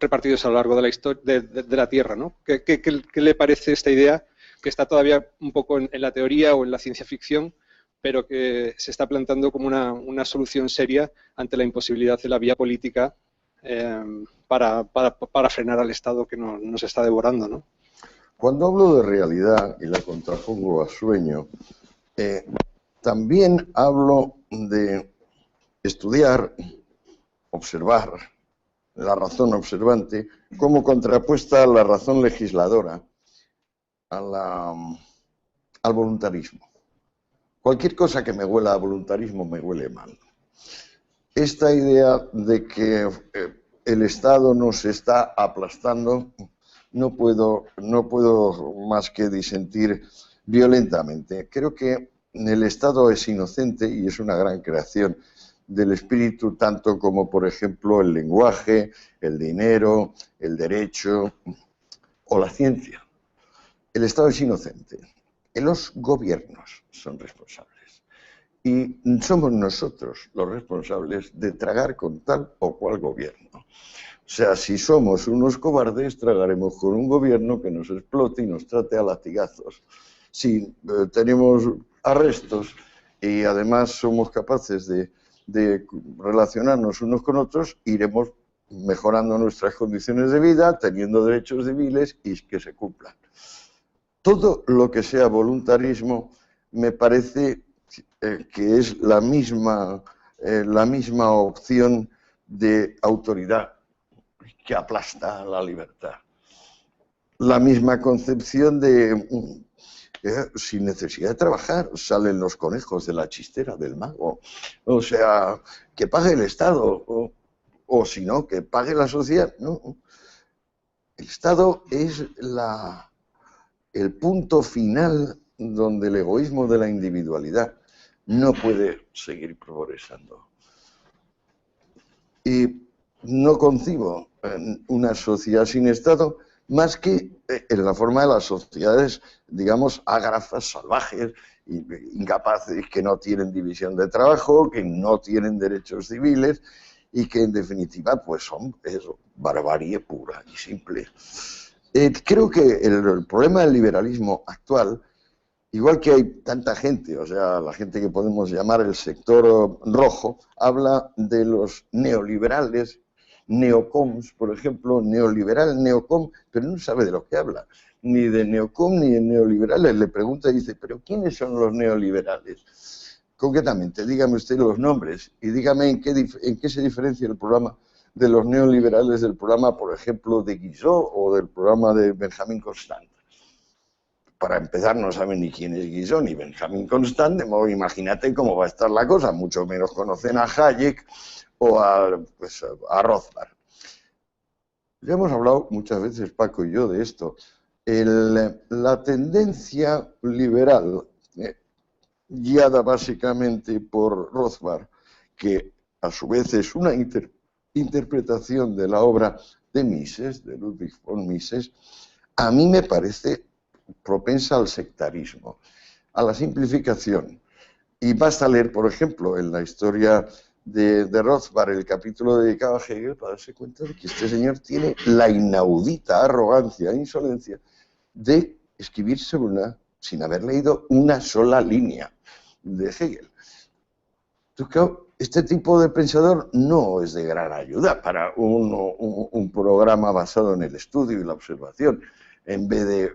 repartidos a lo largo de la historia de la Tierra, ¿no? ¿Qué le parece esta idea que está todavía un poco en la teoría o en la ciencia ficción, pero que se está planteando como una solución seria ante la imposibilidad de la vía política para frenar al Estado que nos está devorando, ¿no? Cuando hablo de realidad y la contrapongo a sueño, también hablo de estudiar, observar la razón observante, como contrapuesta a la razón legisladora, al voluntarismo. Cualquier cosa que me huela a voluntarismo me huele mal. Esta idea de que el Estado nos está aplastando, no puedo más que disentir violentamente. Creo que el Estado es inocente y es una gran creación del espíritu, tanto como, por ejemplo, el lenguaje, el dinero, el derecho o la ciencia. El Estado es inocente. Los gobiernos son responsables. Y somos nosotros los responsables de tragar con tal o cual gobierno. O sea, si somos unos cobardes, tragaremos con un gobierno que nos explote y nos trate a latigazos. Si tenemos arrestos y además somos capaces de relacionarnos unos con otros, iremos mejorando nuestras condiciones de vida, teniendo derechos civiles y que se cumplan. Todo lo que sea voluntarismo me parece que es la misma opción de autoridad que aplasta la libertad. La misma concepción de sin necesidad de trabajar salen los conejos de la chistera del mago. O sea, que pague el Estado o si no, que pague la sociedad. No. El Estado es el punto final donde el egoísmo de la individualidad no puede seguir progresando. Y no concibo una sociedad sin Estado más que en la forma de las sociedades, digamos, ágrafas, salvajes, incapaces, que no tienen división de trabajo, que no tienen derechos civiles y que en definitiva pues son eso, barbarie pura y simple. Creo que el problema del liberalismo actual, igual que hay tanta gente, o sea, la gente que podemos llamar el sector rojo, habla de los neoliberales, neocoms, por ejemplo, neoliberal, neocom, pero no sabe de lo que habla, ni de neocom ni de neoliberales. Le pregunta y dice, ¿pero quiénes son los neoliberales? Concretamente, dígame usted los nombres y dígame en qué se diferencia el programa de los neoliberales del programa, por ejemplo, de Guizot o del programa de Benjamin Constant. Para empezar, no saben ni quién es Guizot ni Benjamin Constant, de modo imagínate cómo va a estar la cosa, mucho menos conocen a Hayek o a Rothbard. Ya hemos hablado muchas veces, Paco y yo, de esto. La tendencia liberal, guiada básicamente por Rothbard, que a su vez es una interpretación de la obra de Mises, de Ludwig von Mises, a mí me parece propensa al sectarismo, a la simplificación. Y basta leer, por ejemplo, en la historia de Rothbard, el capítulo dedicado a Hegel, para darse cuenta de que este señor tiene la inaudita arrogancia e insolencia de escribir sin haber leído una sola línea de Hegel. Entonces, claro, este tipo de pensador no es de gran ayuda para un programa basado en el estudio y la observación, en vez de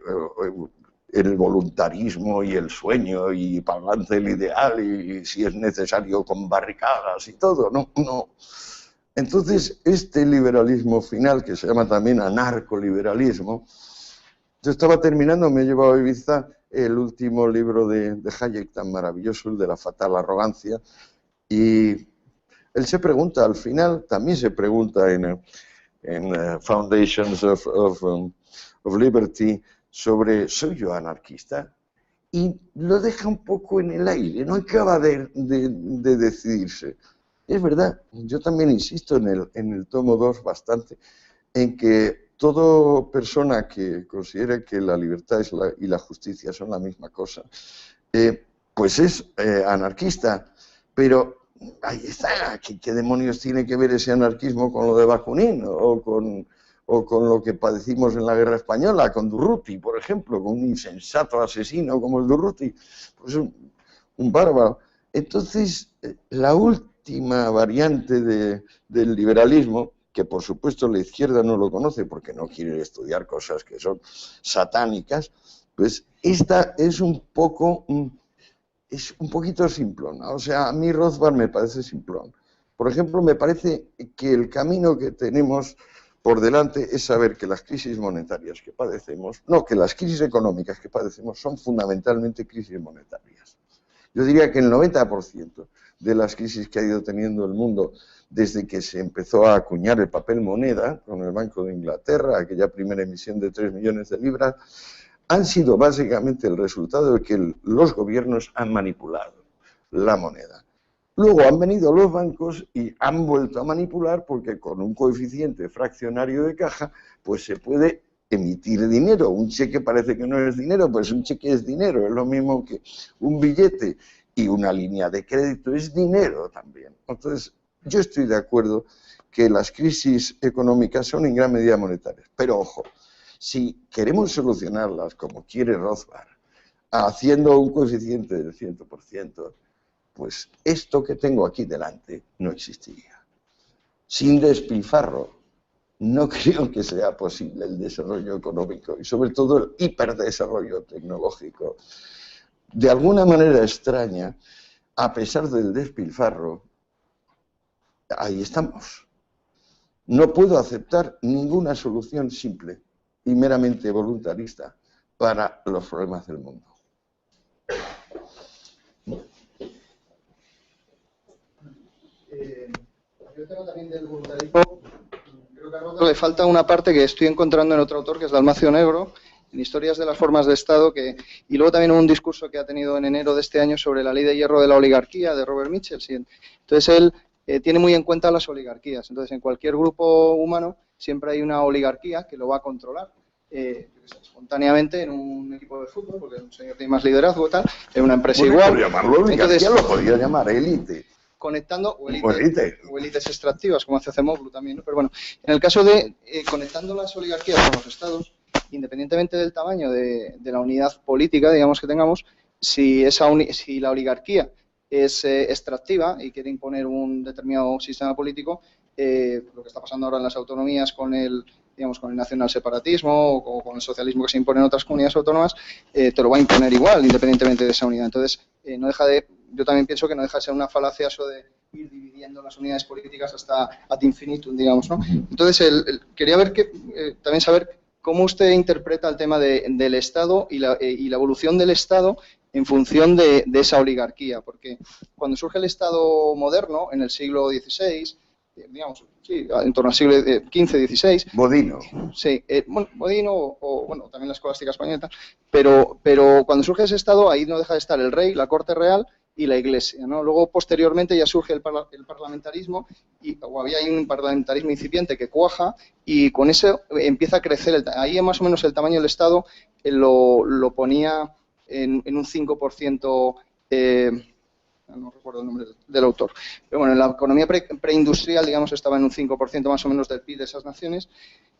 el voluntarismo y el sueño y para adelante el ideal y si es necesario con barricadas y todo, no. Entonces, este liberalismo final, que se llama también anarcoliberalismo, yo estaba terminando, me he llevado a Ibiza el último libro de Hayek tan maravilloso, el de la fatal arrogancia, y él se pregunta, al final también se pregunta en Foundations of Liberty, sobre ¿soy yo anarquista? Y lo deja un poco en el aire, no acaba de decidirse. Es verdad, yo también insisto en el tomo 2 bastante, en que toda persona que considere que la libertad y la justicia son la misma cosa, pues es anarquista, pero ahí está, ¿qué demonios tiene que ver ese anarquismo con lo de Bakunin o con lo que padecimos en la guerra española, con Durruti, por ejemplo, con un insensato asesino como el Durruti, pues un bárbaro? Entonces, la última variante del liberalismo, que por supuesto la izquierda no lo conoce porque no quiere estudiar cosas que son satánicas, pues esta es un poquito simplona. O sea, a mí Rothbard me parece simplón. Por ejemplo, me parece que el camino que tenemos por delante es saber que las crisis monetarias que padecemos, no, que las crisis económicas que padecemos son fundamentalmente crisis monetarias. Yo diría que el 90% de las crisis que ha ido teniendo el mundo desde que se empezó a acuñar el papel moneda con el Banco de Inglaterra, aquella primera emisión de 3 millones de libras, han sido básicamente el resultado de que los gobiernos han manipulado la moneda. Luego han venido los bancos y han vuelto a manipular porque con un coeficiente fraccionario de caja pues se puede emitir dinero. Un cheque parece que no es dinero, pues un cheque es dinero, es lo mismo que un billete, y una línea de crédito es dinero también. Entonces, yo estoy de acuerdo que las crisis económicas son en gran medida monetarias, pero ojo, si queremos solucionarlas como quiere Rothbard, haciendo un coeficiente del 100%, pues esto que tengo aquí delante no existiría. Sin despilfarro, no creo que sea posible el desarrollo económico y sobre todo el hiperdesarrollo tecnológico. De alguna manera extraña, a pesar del despilfarro, ahí estamos. No puedo aceptar ninguna solución simple y meramente voluntarista para los problemas del mundo. El tema también del voluntarismo, creo que a Rothbard le falta una parte que estoy encontrando en otro autor, que es Dalmacio Negro, en Historias de las Formas de Estado, y luego también un discurso que ha tenido en enero de este año sobre la ley de hierro de la oligarquía, de Robert Mitchell. ¿Sí? Entonces él tiene muy en cuenta las oligarquías. Entonces en cualquier grupo humano siempre hay una oligarquía que lo va a controlar. Espontáneamente en un equipo de fútbol, porque un señor tiene más liderazgo y tal, en una empresa igual. Por llamarlo oligarquía, lo podría llamar élite. Conectando, o élites extractivas, como hace Acemoglu también, ¿no? Pero bueno, en el caso de conectando las oligarquías con los estados, independientemente del tamaño de la unidad política, digamos, que tengamos, si la oligarquía es extractiva y quiere imponer un determinado sistema político, lo que está pasando ahora en las autonomías con el nacionalseparatismo o con el socialismo que se impone en otras comunidades autónomas, te lo va a imponer igual, independientemente de esa unidad. Entonces, yo también pienso que no deja de ser una falacia eso de ir dividiendo las unidades políticas hasta ad infinitum, digamos, ¿no? Entonces, quería también saber cómo usted interpreta el tema del Estado y la evolución del Estado en función de esa oligarquía, porque cuando surge el Estado moderno, en el siglo XVI, digamos, sí, en torno al siglo XV-XVI. Bodino. Sí, Bodino o también la escolástica española, pero cuando surge ese Estado, ahí no deja de estar el rey, la corte real y la Iglesia, ¿no? Luego, posteriormente, ya surge el parlamentarismo, o había ahí un parlamentarismo incipiente que cuaja, y con eso empieza a crecer. Ahí más o menos el tamaño del Estado lo ponía en un 5%, no recuerdo el nombre del autor, pero bueno, en la economía preindustrial, digamos, estaba en un 5% más o menos del PIB de esas naciones,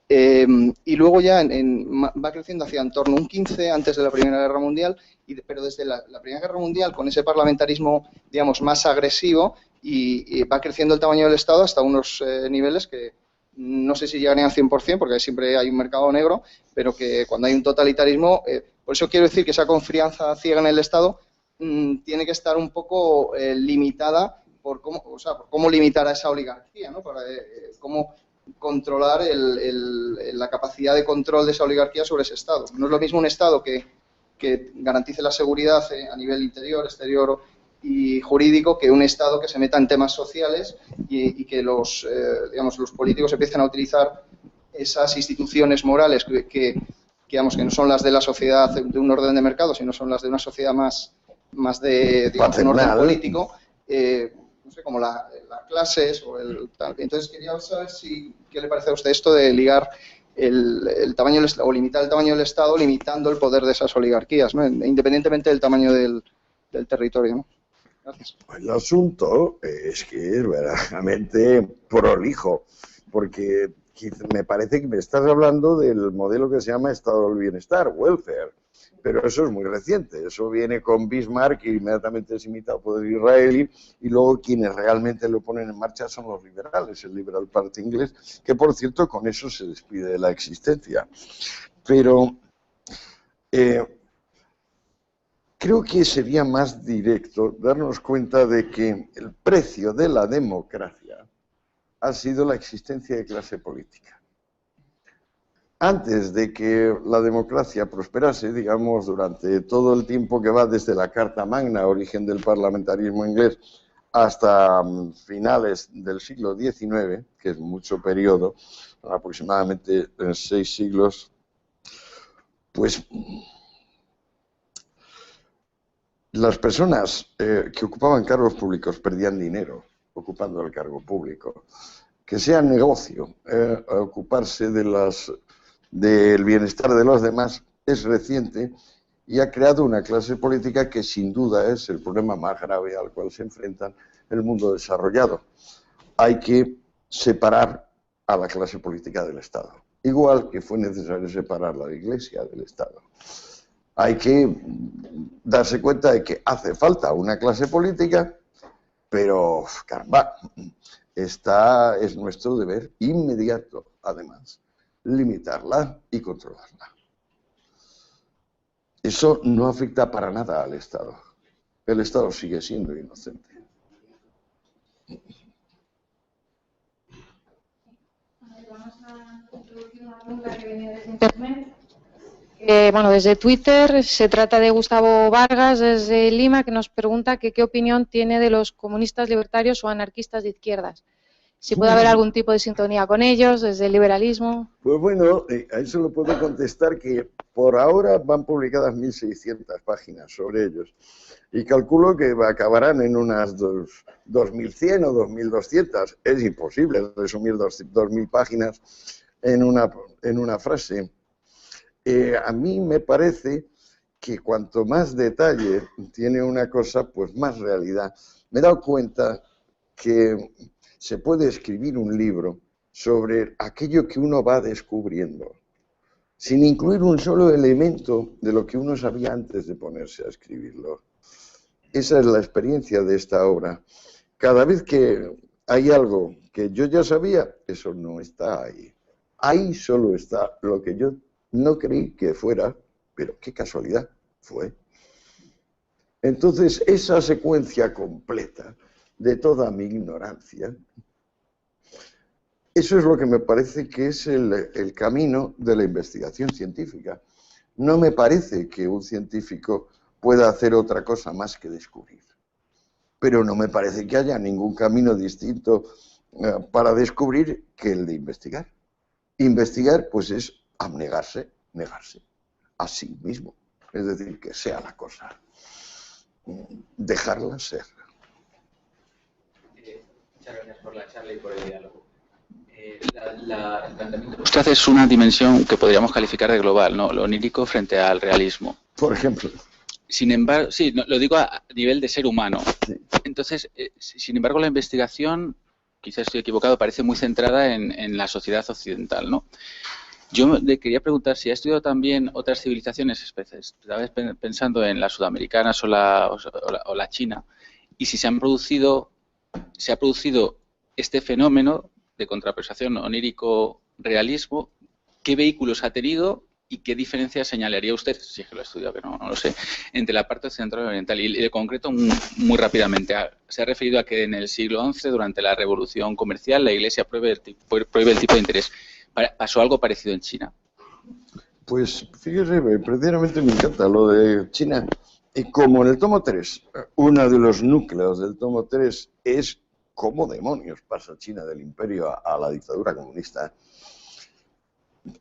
y luego ya va creciendo hacia en torno a un 15% antes de la Primera Guerra Mundial, pero desde la Primera Guerra Mundial, con ese parlamentarismo, digamos, más agresivo, y va creciendo el tamaño del Estado hasta unos niveles que no sé si llegarían al 100%, porque siempre hay un mercado negro, pero que cuando hay un totalitarismo, por eso quiero decir que esa confianza ciega en el Estado tiene que estar un poco limitada por cómo limitar a esa oligarquía, ¿no? Para cómo controlar la capacidad de control de esa oligarquía sobre ese Estado. No es lo mismo un Estado que garantice la seguridad a nivel interior, exterior y jurídico, que un Estado que se meta en temas sociales y que los políticos empiecen a utilizar esas instituciones morales que no son las de la sociedad de un orden de mercado, sino son las de una sociedad más de un orden político, no sé, como las clases o el tal. Entonces quería saber qué le parece a usted esto de ligar el tamaño o limitar el tamaño del Estado, limitando el poder de esas oligarquías, ¿no? Independientemente del tamaño del territorio, ¿no? Gracias. El asunto es que es verdaderamente prolijo, porque me parece que me estás hablando del modelo que se llama Estado del Bienestar, welfare, pero eso es muy reciente, eso viene con Bismarck y inmediatamente es imitado por el israelí, y luego quienes realmente lo ponen en marcha son los liberales, el Liberal Party inglés, que por cierto con eso se despide de la existencia. Pero Creo que sería más directo darnos cuenta de que el precio de la democracia ha sido la existencia de clase política. Antes de que la democracia prosperase, digamos, durante todo el tiempo que va desde la Carta Magna, origen del parlamentarismo inglés, hasta finales del siglo XIX, que es mucho periodo, aproximadamente 6 siglos, pues las personas que ocupaban cargos públicos perdían dinero ocupando el cargo público. Que sea negocio ocuparse del bienestar de los demás es reciente y ha creado una clase política que sin duda es el problema más grave al cual se enfrentan el mundo desarrollado. Hay que separar a la clase política del Estado, igual que fue necesario separar la Iglesia del Estado. Hay que darse cuenta de que hace falta una clase política, pero, caramba, es nuestro deber inmediato, además, limitarla y controlarla. Eso no afecta para nada al Estado. El Estado sigue siendo inocente. Vamos a introducir una pregunta que viene desde Internet. Bueno, desde Twitter se trata de Gustavo Vargas desde Lima, que nos pregunta que qué opinión tiene de los comunistas libertarios o anarquistas de izquierdas. Si puede haber algún tipo de sintonía con ellos, desde el liberalismo. Pues bueno, a eso lo puedo contestar que por ahora van publicadas 1.600 páginas sobre ellos. Y calculo que acabarán en unas 2.100 o 2.200. Es imposible resumir 2.000 páginas en una frase. A mí me parece que cuanto más detalle tiene una cosa, pues más realidad. Me he dado cuenta que se puede escribir un libro sobre aquello que uno va descubriendo, sin incluir un solo elemento de lo que uno sabía antes de ponerse a escribirlo. Esa es la experiencia de esta obra. Cada vez que hay algo que yo ya sabía, eso no está ahí. Ahí solo está lo que yo no creí que fuera, pero qué casualidad fue. Entonces, esa secuencia completa de toda mi ignorancia, eso es lo que me parece que es el camino de la investigación científica. No me parece que un científico pueda hacer otra cosa más que descubrir. Pero no me parece que haya ningún camino distinto para descubrir que el de investigar. Investigar, pues, es abnegarse, negarse a sí mismo. Es decir, que sea la cosa. Dejarla ser. Muchas gracias por la charla y por el diálogo. El planteamiento que usted hace es una dimensión que podríamos calificar de global, ¿no? Lo onírico frente al realismo. Por ejemplo. Sin embargo, sí, lo digo a nivel de ser humano. Sí. Entonces, sin embargo, la investigación, quizás estoy equivocado, parece muy centrada en la sociedad occidental, ¿no? Yo le quería preguntar si ha estudiado también otras civilizaciones, estaba pensando en las sudamericanas o la China, y si se ha producido este fenómeno de contraprestación onírico-realismo, ¿qué vehículos ha tenido y qué diferencias señalaría usted, si es que lo ha estudiado, que no lo sé, entre la parte occidental y oriental? Y de concreto, muy rápidamente, se ha referido a que en el siglo XI, durante la Revolución Comercial, la Iglesia prohíbe el tipo de interés. ¿Pasó algo parecido en China? Pues fíjese, precisamente me encanta lo de China. Y como en el tomo 3, uno de los núcleos del tomo 3 es cómo demonios pasa China del imperio a la dictadura comunista.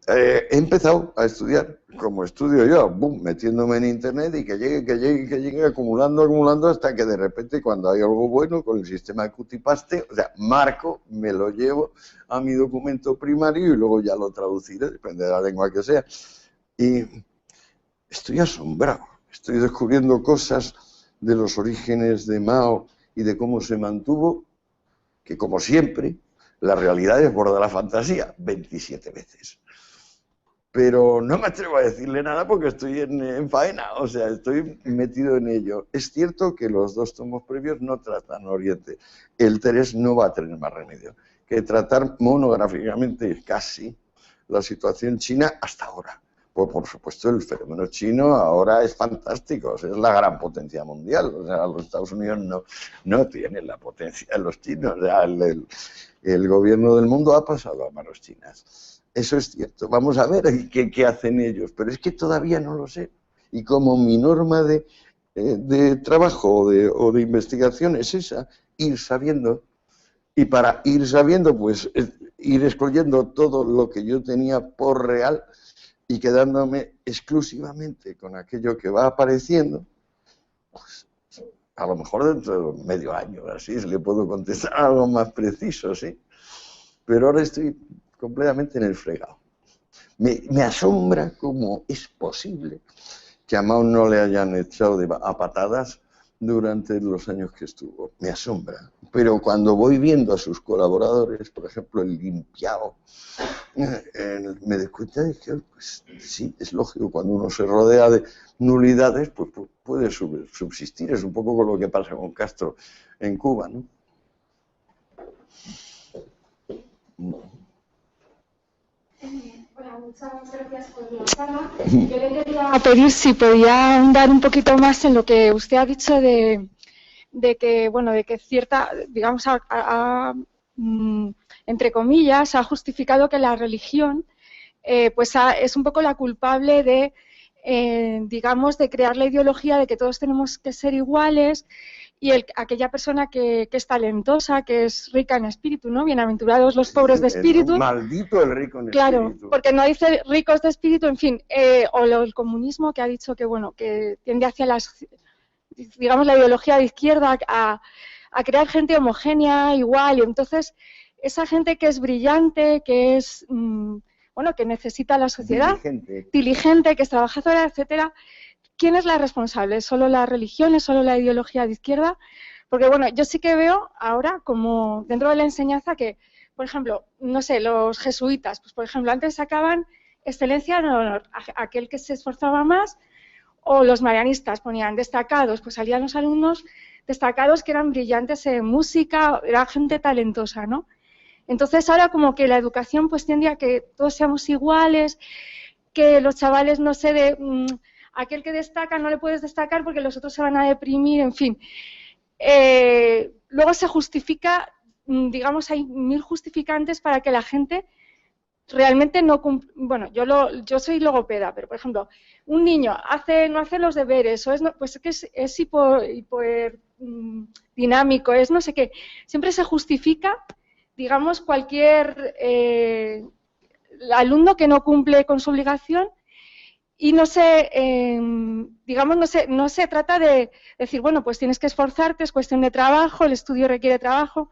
He empezado a estudiar, como estudio yo, boom, metiéndome en internet y que llegue, acumulando hasta que de repente cuando hay algo bueno con el sistema de copy-paste, o sea, marco, me lo llevo a mi documento primario y luego ya lo traduciré, depende de la lengua que sea. Y estoy asombrado, estoy descubriendo cosas de los orígenes de Mao y de cómo se mantuvo, que como siempre, la realidad desborda la fantasía 27 veces. Pero no me atrevo a decirle nada porque estoy en faena, o sea, estoy metido en ello. Es cierto que los 2 tomos previos no tratan Oriente. El 3 no va a tener más remedio que tratar monográficamente casi la situación china hasta ahora. Pues por supuesto el fenómeno chino ahora es fantástico, es la gran potencia mundial. O sea, los Estados Unidos no tienen la potencia de los chinos. O sea, el gobierno del mundo ha pasado a manos chinas. Eso es cierto. Vamos a ver qué hacen ellos, pero es que todavía no lo sé. Y como mi norma de trabajo o de investigación es esa, ir sabiendo, y para ir sabiendo, pues ir excluyendo todo lo que yo tenía por real y quedándome exclusivamente con aquello que va apareciendo, pues a lo mejor dentro de medio año, así le puedo contestar algo más preciso, sí. Pero ahora estoy completamente en el fregado. Me asombra cómo es posible que a Mao no le hayan echado a patadas durante los años que estuvo. Me asombra. Pero cuando voy viendo a sus colaboradores, por ejemplo, el Limpiao, me doy cuenta de que, pues, sí, es lógico, cuando uno se rodea de nulidades, pues puede subsistir. Es un poco con lo que pasa con Castro en Cuba, ¿no? Hola, muchas gracias por la charla. Yo le quería pedir si podía ahondar un poquito más en lo que usted ha dicho de que, bueno, de que cierta, digamos, entre comillas, ha justificado que la religión pues es un poco la culpable de, digamos, de crear la ideología de que todos tenemos que ser iguales y aquella persona que es talentosa, que es rica en espíritu, ¿no? Bienaventurados los pobres de espíritu. Maldito el rico en claro, espíritu. porque no dice ricos de espíritu, en fin, o el comunismo que ha dicho que, bueno, que tiende hacia digamos, la ideología de izquierda a crear gente homogénea, igual, y entonces esa gente que es brillante, que es, bueno, que necesita la sociedad, diligente, que es trabajadora, etcétera, ¿quién es la responsable? ¿Es solo la religión? ¿Es solo la ideología de izquierda? Porque, bueno, yo sí que veo ahora, como dentro de la enseñanza, que, por ejemplo, no sé, los jesuitas, pues, por ejemplo, antes sacaban excelencia en honor a aquel que se esforzaba más, o los marianistas ponían destacados, pues salían los alumnos destacados que eran brillantes en música, era gente talentosa, ¿no? Entonces ahora como que la educación pues tiende a que todos seamos iguales, que los chavales, no sé, aquel que destaca no le puedes destacar porque los otros se van a deprimir, en fin. Luego se justifica, digamos, hay 1000 justificantes para que la gente realmente no cumple. Bueno, yo soy logopeda, pero por ejemplo, un niño no hace los deberes, o pues que es hiper dinámico, es no sé qué. Siempre se justifica, digamos, cualquier alumno que no cumple con su obligación. Y no se, digamos, no se trata de decir, bueno, pues tienes que esforzarte, es cuestión de trabajo, el estudio requiere trabajo.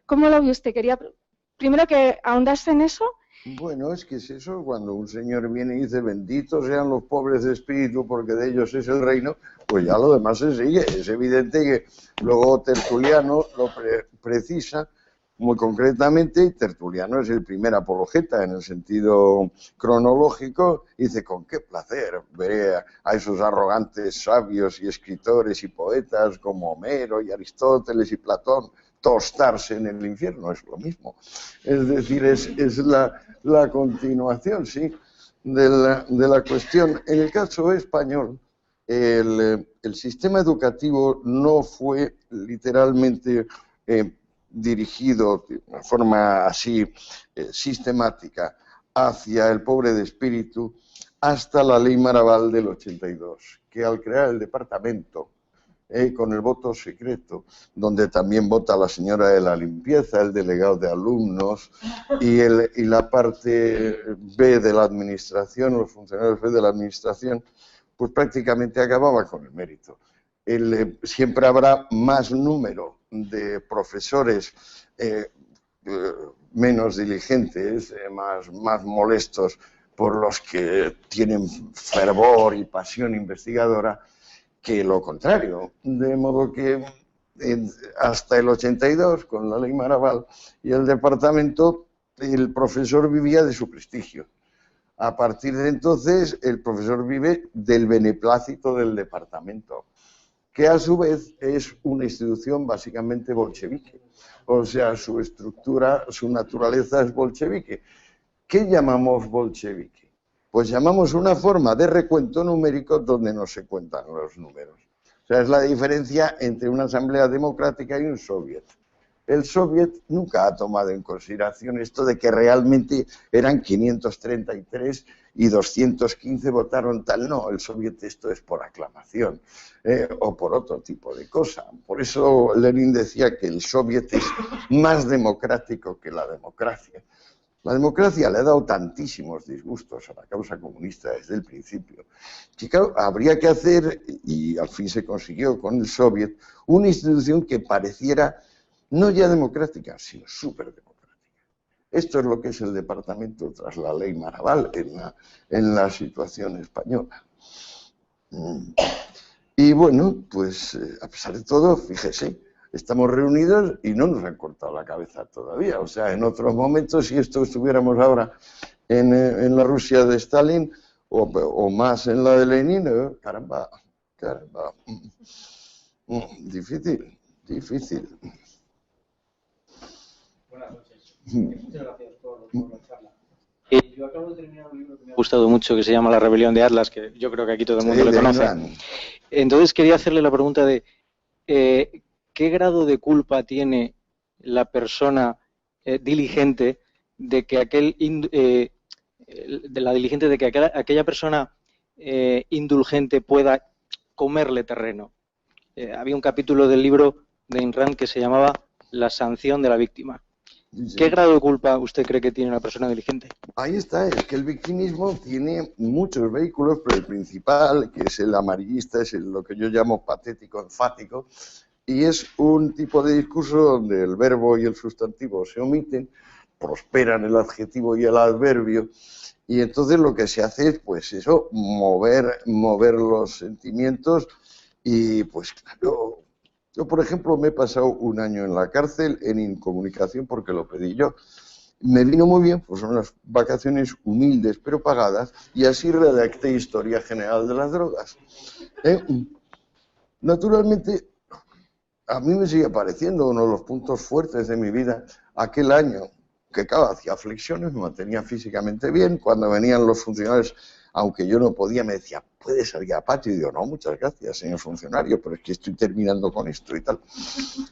¿Cómo lo ve usted? Quería primero que ahondase en eso. Bueno, es que es eso, cuando un señor viene y dice, benditos sean los pobres de espíritu porque de ellos es el reino, pues ya lo demás se sigue. Es evidente que luego Tertuliano lo precisa muy concretamente, y Tertuliano es el primer apologeta en el sentido cronológico, y dice, con qué placer veré a esos arrogantes sabios y escritores y poetas como Homero y Aristóteles y Platón tostarse en el infierno, es lo mismo. Es decir, es la continuación, sí, de la cuestión. En el caso español, el sistema educativo no fue literalmente dirigido de una forma así sistemática hacia el pobre de espíritu hasta la ley Maraval del 82, que al crear el departamento con el voto secreto, donde también vota la señora de la limpieza, el delegado de alumnos y la parte B de la administración, los funcionarios B de la administración, pues prácticamente acababa con el mérito. Siempre habrá más número de profesores menos diligentes, más molestos por los que tienen fervor y pasión investigadora, que lo contrario. De modo que hasta el 82, con la ley Maraval y el departamento, el profesor vivía de su prestigio. A partir de entonces, el profesor vive del beneplácito del departamento, que a su vez es una institución básicamente bolchevique. O sea, su estructura, su naturaleza es bolchevique. ¿Qué llamamos bolchevique? pues llamamos una forma de recuento numérico donde no se cuentan los números. O sea, es la diferencia entre una asamblea democrática y un soviet. El soviet nunca ha tomado en consideración esto de que realmente eran 533 y 215 votaron tal. No, el soviet esto es por aclamación o por otro tipo de cosa. Por eso Lenin decía que el soviet es más democrático que la democracia. La democracia le ha dado tantísimos disgustos a la causa comunista desde el principio, que claro, habría que hacer, y al fin se consiguió con el soviet, una institución que pareciera no ya democrática, sino superdemocrática. Esto es lo que es el departamento tras la ley Maraval en la situación española. Y bueno, pues a pesar de todo, fíjese, estamos reunidos y no nos han cortado la cabeza todavía. O sea, en otros momentos, si esto estuviéramos ahora en la Rusia de Stalin o más en la de Lenin, caramba, caramba. Difícil, difícil. Buenas noches. Muchas gracias por la charla. Yo acabo de terminar un libro que me ha gustado mucho, que se llama La rebelión de Atlas, que yo creo que aquí todo el mundo lo conoce. Entonces quería hacerle la pregunta de ¿qué grado de culpa tiene la persona diligente de que aquella persona indulgente pueda comerle terreno? Había un capítulo del libro de Ayn Rand que se llamaba La sanción de la víctima. ¿Qué grado de culpa usted cree que tiene una persona diligente? Ahí está, es que el victimismo tiene muchos vehículos, pero el principal, que es el amarillista, es lo que yo llamo patético enfático, y es un tipo de discurso donde el verbo y el sustantivo se omiten, prosperan el adjetivo y el adverbio, y entonces lo que se hace es, pues eso, mover los sentimientos, y pues claro, yo por ejemplo me he pasado un año en la cárcel en incomunicación porque lo pedí yo. Me vino muy bien, pues son unas vacaciones humildes pero pagadas, y así redacté Historia General de las Drogas. Naturalmente, a mí me sigue pareciendo uno de los puntos fuertes de mi vida aquel año, que claro, hacía flexiones, me mantenía físicamente bien, cuando venían los funcionarios, aunque yo no podía, me decía, ¿puede salir a patio? Y digo, no, muchas gracias, señor funcionario, pero es que estoy terminando con esto y tal.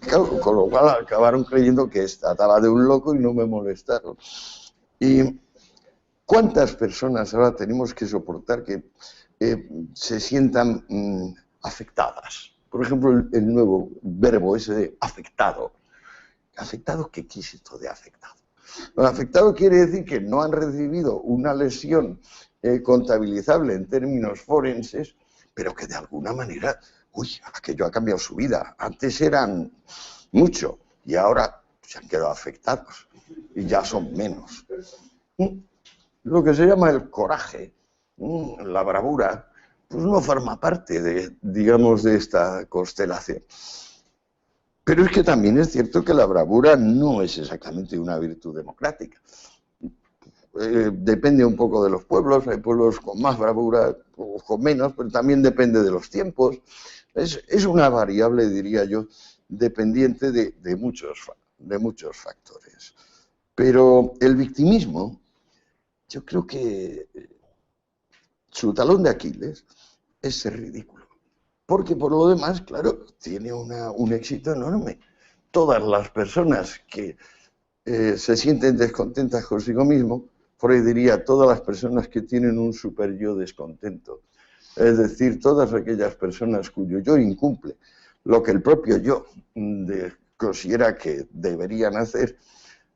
Claro, con lo cual acabaron creyendo que trataba de un loco y no me molestaron. ¿Y cuántas personas ahora tenemos que soportar que se sientan afectadas? Por ejemplo, el nuevo verbo ese de afectado. ¿Afectado? ¿Qué es esto de afectado? Bueno, afectado quiere decir que no han recibido una lesión contabilizable en términos forenses, pero que de alguna manera, aquello ha cambiado su vida. Antes eran mucho y ahora se han quedado afectados y ya son menos. Lo que se llama el coraje, la bravura, pues no forma parte de, digamos, de esta constelación. Pero es que también es cierto que la bravura no es exactamente una virtud democrática. Depende un poco de los pueblos, hay pueblos con más bravura o con menos, pero también depende de los tiempos. Es una variable, diría yo, dependiente de muchos factores. Pero el victimismo, yo creo que su talón de Aquiles es ser ridículo. Porque por lo demás, claro, tiene un éxito enorme. Todas las personas que se sienten descontentas consigo mismo, Freud diría todas las personas que tienen un super yo descontento. Es decir, todas aquellas personas cuyo yo incumple lo que el propio yo considera que deberían hacer,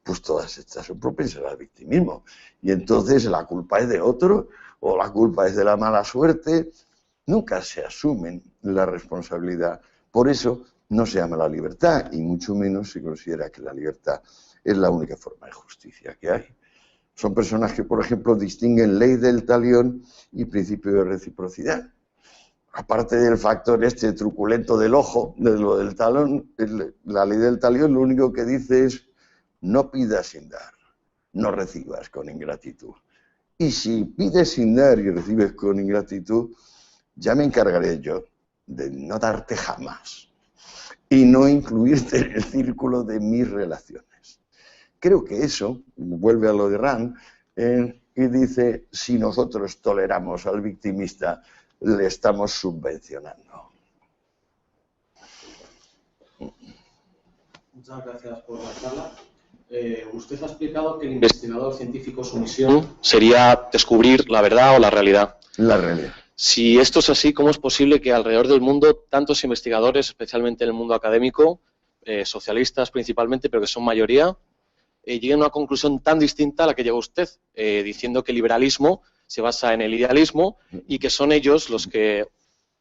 pues todas estas son propensas al victimismo. Y entonces la culpa es de otro o la culpa es de la mala suerte. Nunca se asumen la responsabilidad. Por eso no se llama la libertad y mucho menos se considera que la libertad es la única forma de justicia que hay. Son personas que, por ejemplo, distinguen ley del talión y principio de reciprocidad. Aparte del factor este truculento del ojo, de lo del talón, la ley del talión lo único que dice es no pidas sin dar, no recibas con ingratitud. Y si pides sin dar y recibes con ingratitud, ya me encargaré yo de no darte jamás y no incluirte en el círculo de mis relaciones. Creo que eso, vuelve a lo de Rand, y dice, si nosotros toleramos al victimista, le estamos subvencionando. Muchas gracias por la charla. Usted ha explicado que el investigador científico, su misión sería descubrir la verdad o la realidad. La realidad. Si esto es así, ¿cómo es posible que alrededor del mundo tantos investigadores, especialmente en el mundo académico, socialistas principalmente, pero que son mayoría, lleguen a una conclusión tan distinta a la que llegó usted, diciendo que el liberalismo se basa en el idealismo y que son ellos los que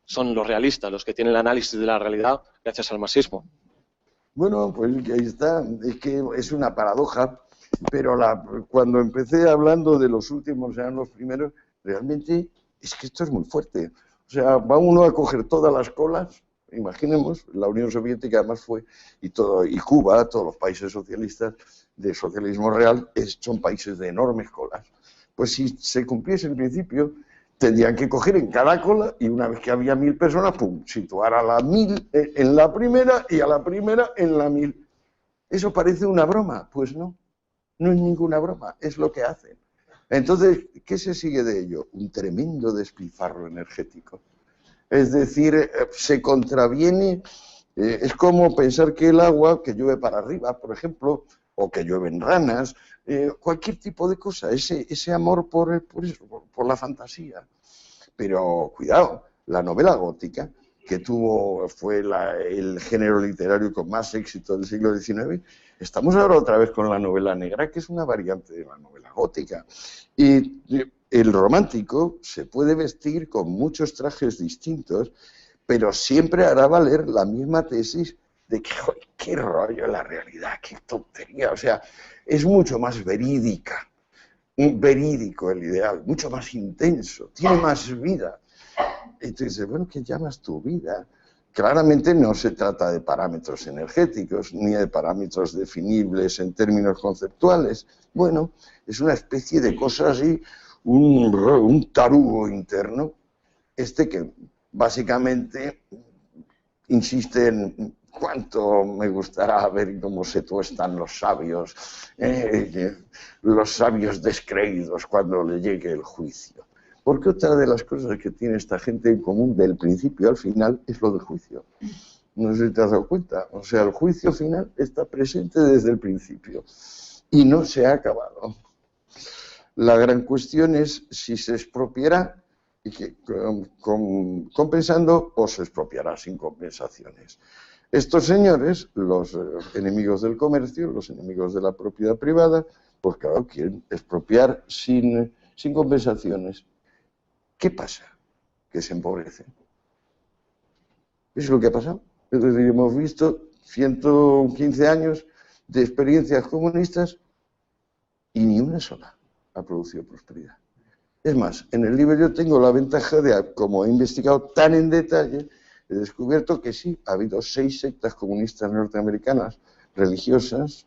son los realistas, los que tienen el análisis de la realidad gracias al marxismo? Bueno, pues ahí está, es que es una paradoja, pero cuando empecé hablando de los últimos, eran los primeros, realmente es que esto es muy fuerte. O sea, va uno a coger todas las colas, imaginemos, la Unión Soviética además fue, y Cuba, todos los países socialistas de socialismo real, son países de enormes colas. Pues si se cumpliese el principio, tendrían que coger en cada cola y una vez que había 1000 personas, ¡pum!, situar a la 1000 en la primera y a la primera en la 1000. ¿Eso parece una broma? Pues no, no es ninguna broma, es lo que hacen. Entonces, ¿qué se sigue de ello? Un tremendo despilfarro energético. Es decir, se contraviene, es como pensar que el agua que llueve para arriba, por ejemplo, o que llueven ranas, cualquier tipo de cosa, ese amor por eso, por la fantasía. Pero cuidado, la novela gótica, que fue el género literario con más éxito del siglo XIX, estamos ahora otra vez con la novela negra, que es una variante de la novela gótica. Y el romántico se puede vestir con muchos trajes distintos, pero siempre hará valer la misma tesis de que, ¡joder, qué rollo la realidad, qué tontería! O sea, es mucho más verídico el ideal, mucho más intenso, tiene más vida. Entonces, bueno, ¿qué llamas tu vida? Claramente no se trata de parámetros energéticos, ni de parámetros definibles en términos conceptuales. Bueno, es una especie de cosa así, un tarugo interno, que básicamente insiste en cuánto me gustará ver cómo se tuestan los sabios descreídos cuando le llegue el juicio. Porque otra de las cosas que tiene esta gente en común del principio al final es lo del juicio. No sé si te has dado cuenta. O sea, el juicio final está presente desde el principio y no se ha acabado. La gran cuestión es si se expropiará compensando o se expropiará sin compensaciones. Estos señores, los enemigos del comercio, los enemigos de la propiedad privada, pues claro, quieren expropiar sin compensaciones. ¿Qué pasa? Que se empobrecen. Eso es lo que ha pasado. Es decir, hemos visto 115 años de experiencias comunistas y ni una sola ha producido prosperidad. Es más, en el libro yo tengo la ventaja de, como he investigado tan en detalle, he descubierto que sí, ha habido 6 sectas comunistas norteamericanas religiosas,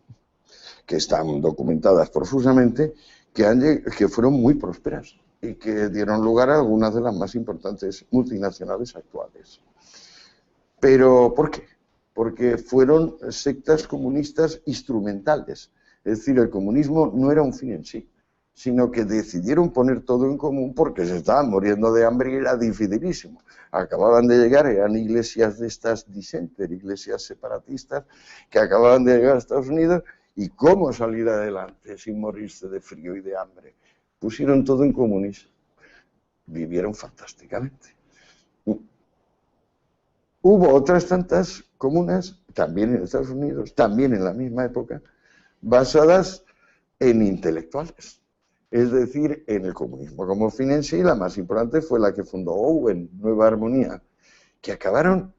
que están documentadas profusamente, que fueron muy prósperas y que dieron lugar a algunas de las más importantes multinacionales actuales. ¿Pero por qué? Porque fueron sectas comunistas instrumentales. Es decir, el comunismo no era un fin en sí, sino que decidieron poner todo en común porque se estaban muriendo de hambre y era dificilísimo. Acababan de llegar, eran iglesias de estas disenter, iglesias separatistas, que acababan de llegar a Estados Unidos, y cómo salir adelante sin morirse de frío y de hambre. Pusieron todo en común y vivieron fantásticamente. Hubo otras tantas comunas, también en Estados Unidos, también en la misma época, basadas en intelectuales. Es decir, en el comunismo como fin en sí, la más importante fue la que fundó Owen, Nueva Armonía, que acabaron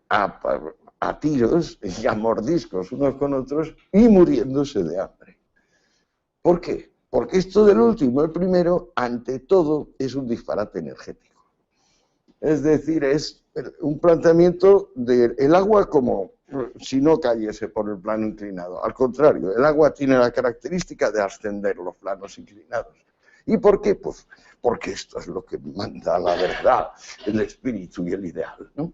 a tiros y a mordiscos unos con otros y muriéndose de hambre. ¿Por qué? Porque esto del último, el primero, ante todo, es un disparate energético. Es decir, es un planteamiento del agua como si no cayese por el plano inclinado. Al contrario, el agua tiene la característica de ascender los planos inclinados. ¿Y por qué? Pues porque esto es lo que manda la verdad, el espíritu y el ideal, ¿no?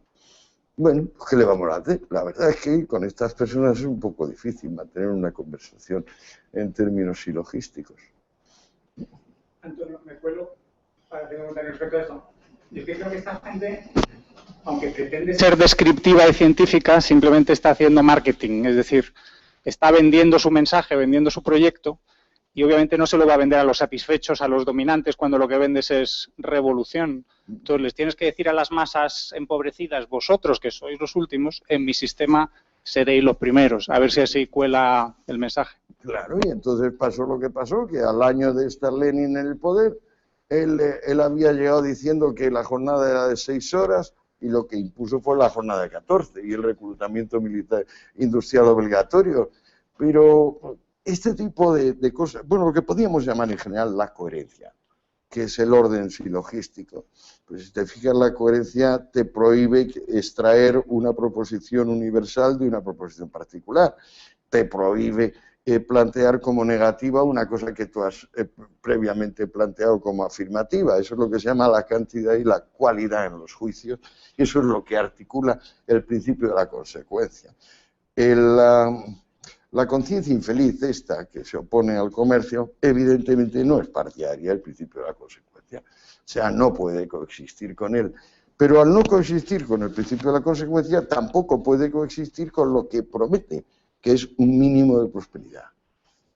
Bueno, ¿qué le vamos a hacer? La verdad es que con estas personas es un poco difícil mantener una conversación en términos silogísticos. Antonio, me cuelo para hacer un comentario respecto a esto. Yo creo que esta gente, aunque pretende ser descriptiva y científica, simplemente está haciendo marketing, es decir, está vendiendo su mensaje, vendiendo su proyecto, y obviamente no se lo va a vender a los satisfechos, a los dominantes, cuando lo que vendes es revolución. Entonces les tienes que decir a las masas empobrecidas, vosotros que sois los últimos, en mi sistema seréis los primeros, a ver si así cuela el mensaje. Claro, y entonces pasó lo que pasó, que al año de estar Lenin en el poder, él había llegado diciendo que la jornada era de 6 horas y lo que impuso fue la jornada de 14 y el reclutamiento militar industrial obligatorio. Pero este tipo de cosas, bueno, lo que podríamos llamar en general la coherencia, que es el orden silogístico. Pues si te fijas, la coherencia te prohíbe extraer una proposición universal de una proposición particular. Te prohíbe plantear como negativa una cosa que tú has previamente planteado como afirmativa. Eso es lo que se llama la cantidad y la cualidad en los juicios, y eso es lo que articula el principio de la consecuencia. La conciencia infeliz esta, que se opone al comercio, evidentemente no es partidaria del principio de la consecuencia. O sea, no puede coexistir con él. Pero al no coexistir con el principio de la consecuencia, tampoco puede coexistir con lo que promete, que es un mínimo de prosperidad.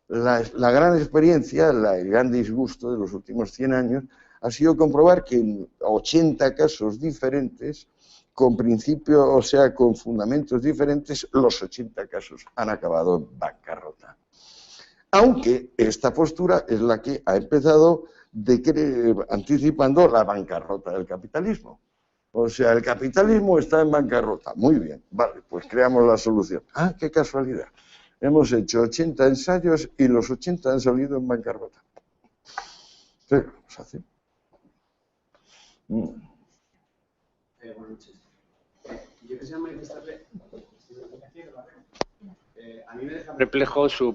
La gran experiencia, el gran disgusto de los últimos 100 años, ha sido comprobar que en 80 casos diferentes, con principios, o sea, con fundamentos diferentes, los 80 casos han acabado en bancarrota. Aunque esta postura es la que ha empezado anticipando la bancarrota del capitalismo. O sea, el capitalismo está en bancarrota. Muy bien, vale, pues creamos la solución. Ah, qué casualidad. Hemos hecho 80 ensayos y los 80 han salido en bancarrota. ¿Qué vamos a hacer? Buenas noches. Yo quisiera manifestarle... a mí me deja perplejo su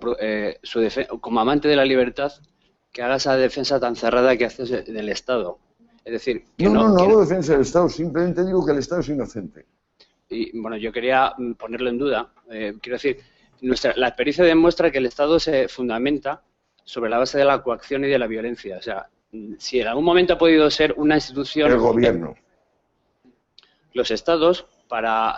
defensa, como amante de la libertad, que haga esa defensa tan cerrada que hace del Estado. Es decir, que no hago defensa del Estado, simplemente digo que el Estado es inocente. Y bueno, yo quería ponerlo en duda. Quiero decir, la experiencia demuestra que el Estado se fundamenta sobre la base de la coacción y de la violencia. O sea, si en algún momento ha podido ser una institución... El gobierno. Los Estados, para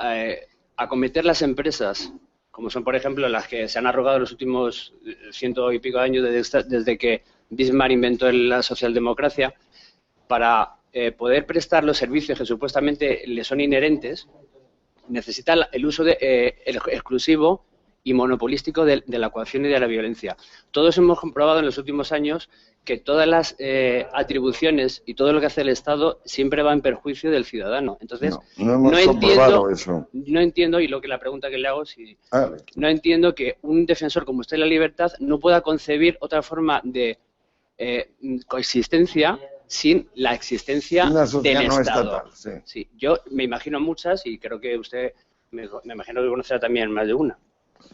acometer las empresas, como son, por ejemplo, las que se han arrogado los últimos 100 y pico años desde que Bismarck inventó la socialdemocracia, para poder prestar los servicios que supuestamente le son inherentes, necesita el uso exclusivo y monopolístico de la coacción y de la violencia. Todos hemos comprobado en los últimos años que todas las atribuciones y todo lo que hace el Estado siempre va en perjuicio del ciudadano. Entonces, no entiendo, y la pregunta que le hago, no entiendo que un defensor como usted de la libertad no pueda concebir otra forma de coexistencia sin la existencia del Estado. Estatal, sí, yo me imagino muchas y creo que usted me imagino que conocerá también más de una.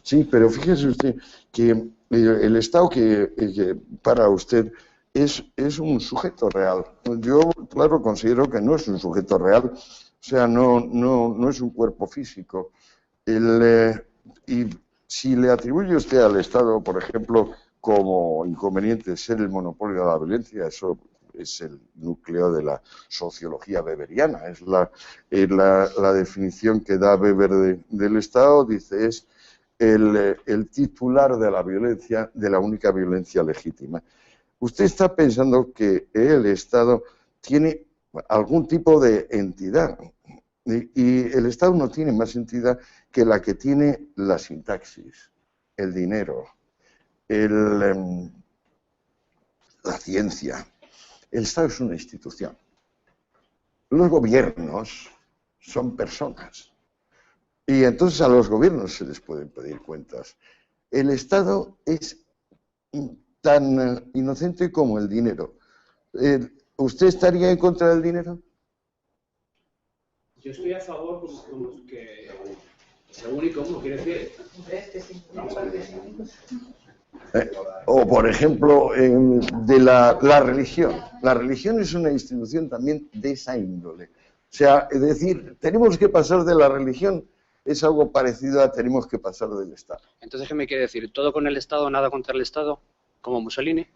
Sí, pero fíjese usted que el Estado que para usted es un sujeto real. Yo, claro, considero que no es un sujeto real, o sea, no es un cuerpo físico. Y si le atribuye usted al Estado, por ejemplo, como inconveniente ser el monopolio de la violencia, eso es el núcleo de la sociología weberiana, es la definición que da Weber del Estado, dice, es el titular de la violencia, de la única violencia legítima. Usted está pensando que el Estado tiene algún tipo de entidad, y el Estado no tiene más entidad que la que tiene la sintaxis, el dinero, la ciencia. El Estado es una institución. Los gobiernos son personas. Y entonces a los gobiernos se les pueden pedir cuentas. El Estado es tan inocente como el dinero. ¿Usted estaría en contra del dinero? Yo estoy a favor, como que según y cómo, quiere decir... O, por ejemplo, de la religión. La religión es una institución también de esa índole. O sea, es decir, tenemos que pasar de la religión, es algo parecido a tenemos que pasar del Estado. Entonces, ¿qué me quiere decir? ¿Todo con el Estado, nada contra el Estado? ¿Como Mussolini?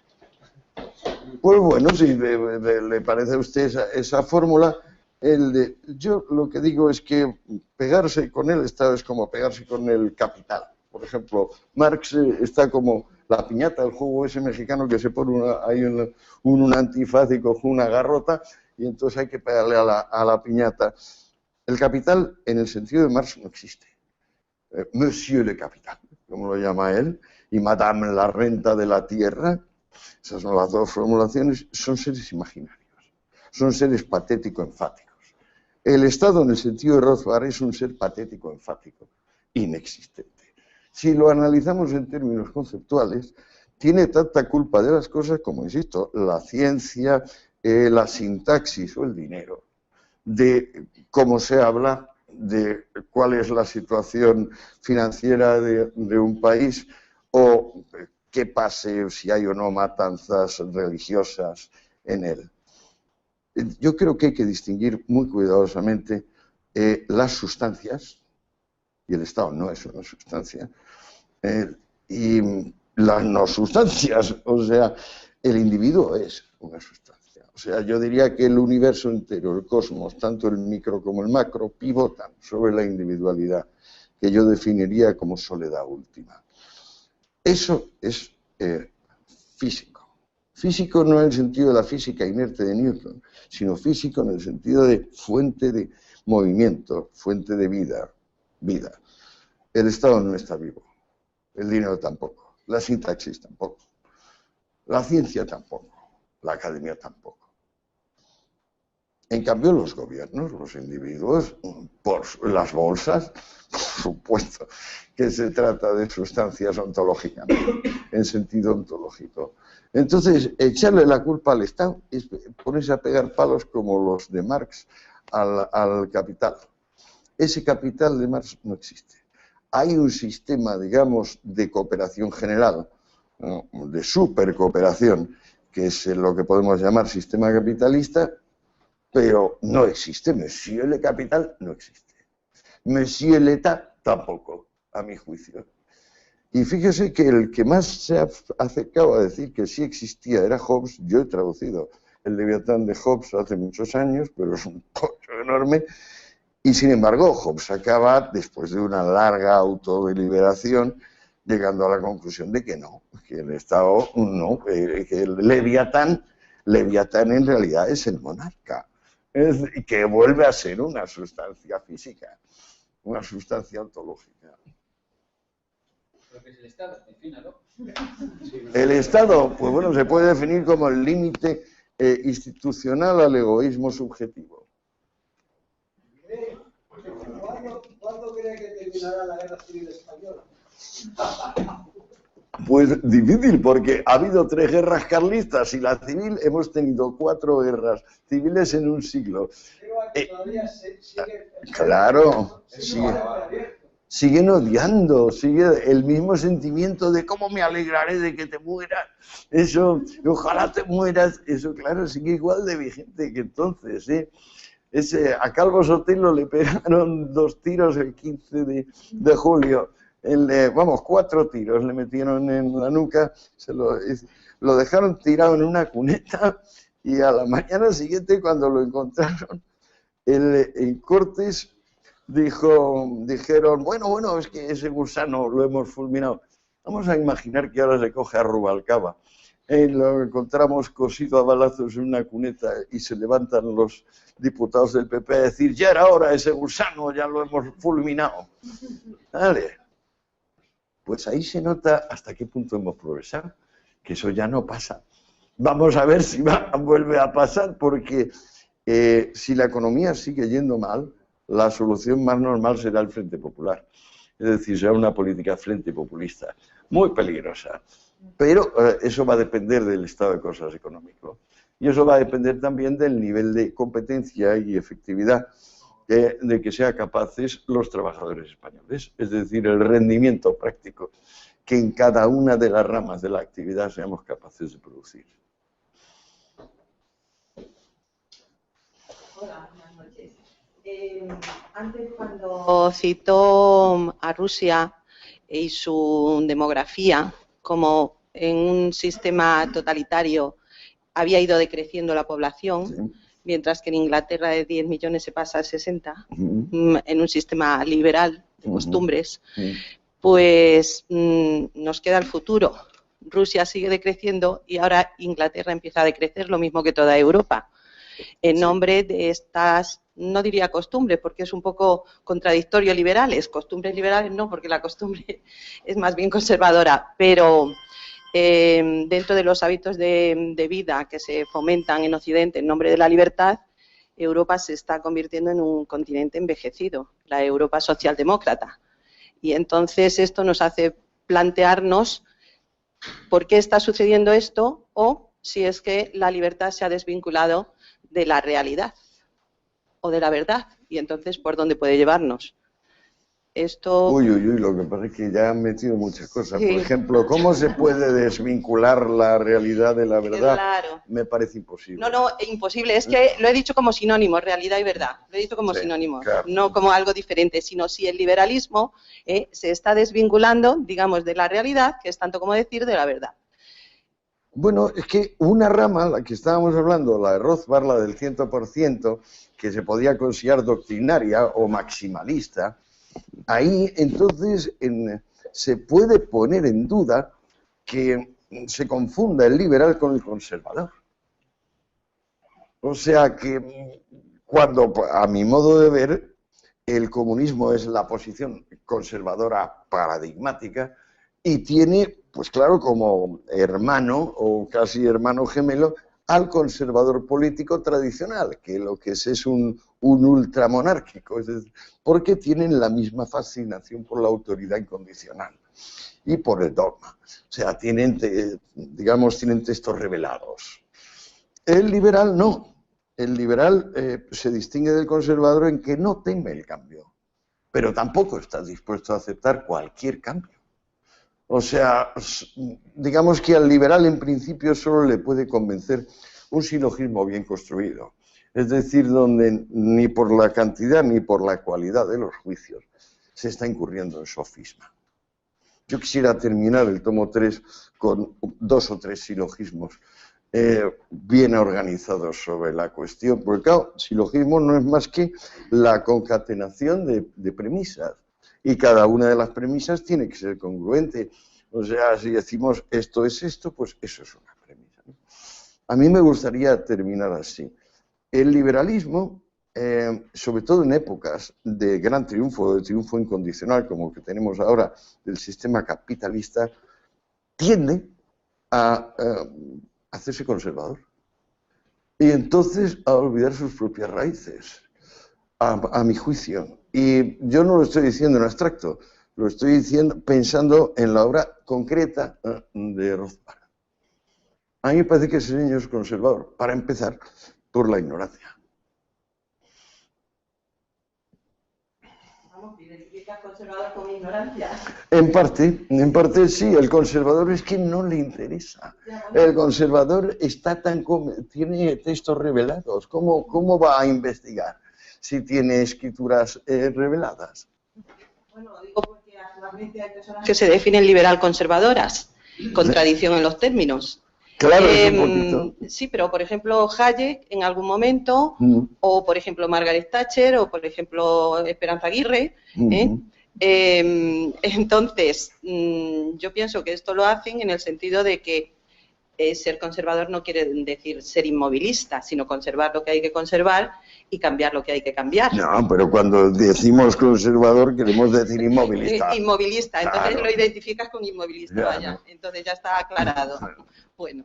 Pues bueno, si le parece a usted esa fórmula, yo lo que digo es que pegarse con el Estado es como pegarse con el capital. Por ejemplo, Marx está como la piñata, el juego ese mexicano que se pone ahí un antifaz y coge una garrota y entonces hay que pegarle a la piñata. El capital, en el sentido de Marx, no existe. Monsieur le Capital, como lo llama él, y Madame la renta de la tierra, esas son las dos formulaciones, son seres imaginarios, son seres patético-enfáticos. El Estado, en el sentido de Rothbard, es un ser patético-enfático, inexistente. Si lo analizamos en términos conceptuales, tiene tanta culpa de las cosas como, insisto, la ciencia, la sintaxis o el dinero, de cómo se habla, de cuál es la situación financiera de un país o qué pase, si hay o no matanzas religiosas en él. Yo creo que hay que distinguir muy cuidadosamente las sustancias, y el Estado no es una sustancia, y las no sustancias, o sea, el individuo es una sustancia. O sea, yo diría que el universo entero, el cosmos, tanto el micro como el macro, pivotan sobre la individualidad, que yo definiría como soledad última. Eso es físico. Físico no en el sentido de la física inerte de Newton, sino físico en el sentido de fuente de movimiento, fuente de vida. El Estado no está vivo, el dinero tampoco, la sintaxis tampoco, la ciencia tampoco, la academia tampoco. En cambio, los gobiernos, los individuos, por las bolsas, por supuesto que se trata de sustancias ontológicas, en sentido ontológico. Entonces, echarle la culpa al Estado es ponerse a pegar palos como los de Marx al capital. Ese capital de Marx no existe. Hay un sistema, digamos, de cooperación general, ¿no?, de supercooperación, que es lo que podemos llamar sistema capitalista, pero no existe. Monsieur le Capital no existe. Monsieur l'État tampoco, a mi juicio. Y fíjese que el que más se ha acercado a decir que sí existía era Hobbes. Yo he traducido el Leviatán de Hobbes hace muchos años, pero es un pollo enorme. Y sin embargo, Hobbes acaba, después de una larga autodeliberación, llegando a la conclusión de que no, que el Estado no, que el Leviatán en realidad es el monarca, que vuelve a ser una sustancia física, una sustancia ontológica. ¿Pero qué es el Estado? Defínalo. El Estado, pues bueno, se puede definir como el límite institucional al egoísmo subjetivo. ¿Cuándo cree que terminará la guerra civil española? Pues difícil, porque ha habido 3 guerras carlistas y la civil hemos tenido 4 guerras civiles en un siglo. Claro, siguen odiando, sigue el mismo sentimiento de cómo me alegraré de que te mueras, eso, ojalá te mueras, eso claro, sigue igual de vigente que entonces, a Calvo Sotelo le pegaron 2 tiros el 15 de julio. 4 tiros le metieron en la nuca, lo dejaron tirado en una cuneta y a la mañana siguiente cuando lo encontraron en Cortes dijeron, bueno, es que ese gusano lo hemos fulminado. Vamos a imaginar que ahora se coge a Rubalcaba. Lo encontramos cosido a balazos en una cuneta y se levantan los diputados del PP a decir, ya era hora, ese gusano ya lo hemos fulminado. Vale. Pues ahí se nota hasta qué punto hemos progresado, que eso ya no pasa. Vamos a ver si vuelve a pasar, porque si la economía sigue yendo mal, la solución más normal será el Frente Popular. Es decir, será una política frente populista, muy peligrosa. Pero eso va a depender del estado de cosas económico. Y eso va a depender también del nivel de competencia y efectividad de que sean capaces los trabajadores españoles, es decir, el rendimiento práctico que en cada una de las ramas de la actividad seamos capaces de producir. Hola, buenas noches. Antes, cuando citó a Rusia y su demografía como en un sistema totalitario había ido decreciendo la población, Sí. mientras que en Inglaterra de 10 millones se pasa a 60, Ujú. en un sistema liberal de costumbres, Sí. pues nos queda el futuro. Rusia sigue decreciendo y ahora Inglaterra empieza a decrecer, lo mismo que toda Europa, en nombre de estas, no diría costumbres, porque es un poco contradictorio liberales, costumbres liberales no, porque la costumbre es más bien conservadora, pero dentro de los hábitos de vida que se fomentan en Occidente en nombre de la libertad, Europa se está convirtiendo en un continente envejecido, la Europa socialdemócrata. Y entonces esto nos hace plantearnos por qué está sucediendo esto o si es que la libertad se ha desvinculado de la realidad o de la verdad y entonces por dónde puede llevarnos. Esto... Uy, lo que pasa es que ya han metido muchas cosas. Sí. Por ejemplo, ¿cómo se puede desvincular la realidad de la verdad? Claro. Me parece imposible. No, imposible. Es que lo he dicho como sinónimo, realidad y verdad. Lo he dicho como sinónimo, claro. no como algo diferente, sino si el liberalismo se está desvinculando, digamos, de la realidad, que es tanto como decir de la verdad. Bueno, es que una rama, la que estábamos hablando, la de Rothbard, la del 100%, que se podía considerar doctrinaria o maximalista, ahí entonces se puede poner en duda que se confunda el liberal con el conservador. O sea que cuando, a mi modo de ver, el comunismo es la posición conservadora paradigmática y tiene, pues claro, como hermano o casi hermano gemelo al conservador político tradicional, que lo que es un ultramonárquico, es decir, porque tienen la misma fascinación por la autoridad incondicional y por el dogma. O sea, tienen textos revelados. El liberal no. El liberal se distingue del conservador en que no teme el cambio, pero tampoco está dispuesto a aceptar cualquier cambio. O sea, digamos que al liberal en principio solo le puede convencer un silogismo bien construido. Es decir, donde ni por la cantidad ni por la cualidad de los juicios se está incurriendo en sofisma. Yo quisiera terminar el tomo 3 con 2 o 3 silogismos bien organizados sobre la cuestión, porque claro, silogismo no es más que la concatenación de premisas. Y cada una de las premisas tiene que ser congruente. O sea, si decimos esto es esto, pues eso es una premisa, ¿no? A mí me gustaría terminar así. El liberalismo, sobre todo en épocas de gran triunfo, de triunfo incondicional, como el que tenemos ahora del sistema capitalista, tiende a hacerse conservador. Y entonces a olvidar sus propias raíces, a mi juicio. Y yo no lo estoy diciendo en abstracto, lo estoy diciendo pensando en la obra concreta de Rothbard. A mí me parece que ese señor es conservador, para empezar, por la ignorancia. Vamos, ¿identificas conservador con ignorancia? En parte sí, el conservador es que no le interesa. El conservador tiene textos revelados, ¿cómo va a investigar si tiene escrituras reveladas? Bueno, lo digo porque actualmente hay personas que se definen liberal conservadoras, contradicción en los términos. Claro, es un poquito. Sí, pero por ejemplo Hayek en algún momento, o por ejemplo Margaret Thatcher, o por ejemplo Esperanza Aguirre. Entonces, yo pienso que esto lo hacen en el sentido de que ser conservador no quiere decir ser inmovilista, sino conservar lo que hay que conservar y cambiar lo que hay que cambiar. No, pero cuando decimos conservador queremos decir inmovilista. Inmovilista, entonces Claro. lo identificas con inmovilista, Ya, vaya. ¿no? Entonces ya está aclarado. Bueno.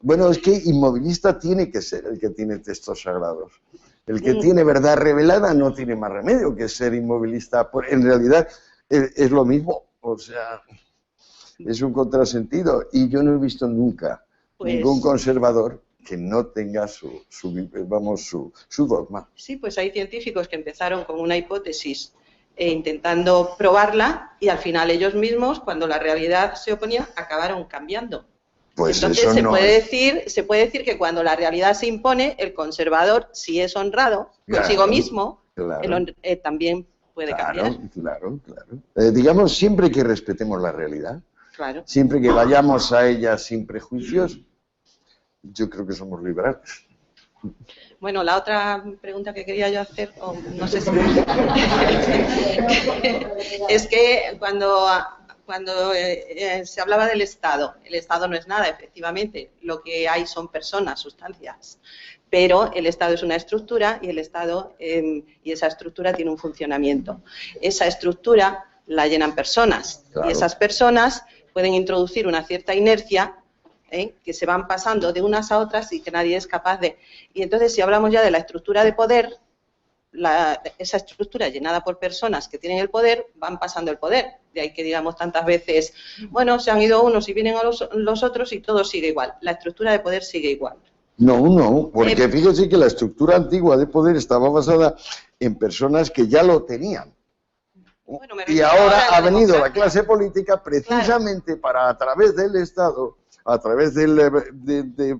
Bueno, es que inmovilista tiene que ser el que tiene textos sagrados. El que tiene verdad revelada no tiene más remedio que ser inmovilista. En realidad es lo mismo, o sea, es un contrasentido. Y yo no he visto nunca ningún conservador que no tenga su dogma. Sí, pues hay científicos que empezaron con una hipótesis intentando probarla y al final ellos mismos, cuando la realidad se oponía, acabaron cambiando. Pues entonces eso se puede decir que cuando la realidad se impone, el conservador, si es honrado consigo mismo, también puede cambiar. Claro. Digamos, siempre que respetemos la realidad, Claro. siempre que vayamos a ella sin prejuicios, yo creo que somos liberales. Bueno, la otra pregunta que quería yo hacer, no sé si... es que cuando se hablaba del Estado, el Estado no es nada, efectivamente, lo que hay son personas, sustancias, pero el Estado es una estructura y el Estado y esa estructura tiene un funcionamiento. Esa estructura la llenan personas, claro, y esas personas pueden introducir una cierta inercia, que se van pasando de unas a otras y que nadie es capaz de... Y entonces, si hablamos ya de la estructura de poder, esa estructura llenada por personas que tienen el poder, van pasando el poder. De ahí que digamos tantas veces, bueno, se han ido unos y vienen a los otros y todo sigue igual. La estructura de poder sigue igual. No, porque fíjese que la estructura antigua de poder estaba basada en personas que ya lo tenían. Bueno, y ahora ha venido la clase política precisamente para, a través del Estado, a través de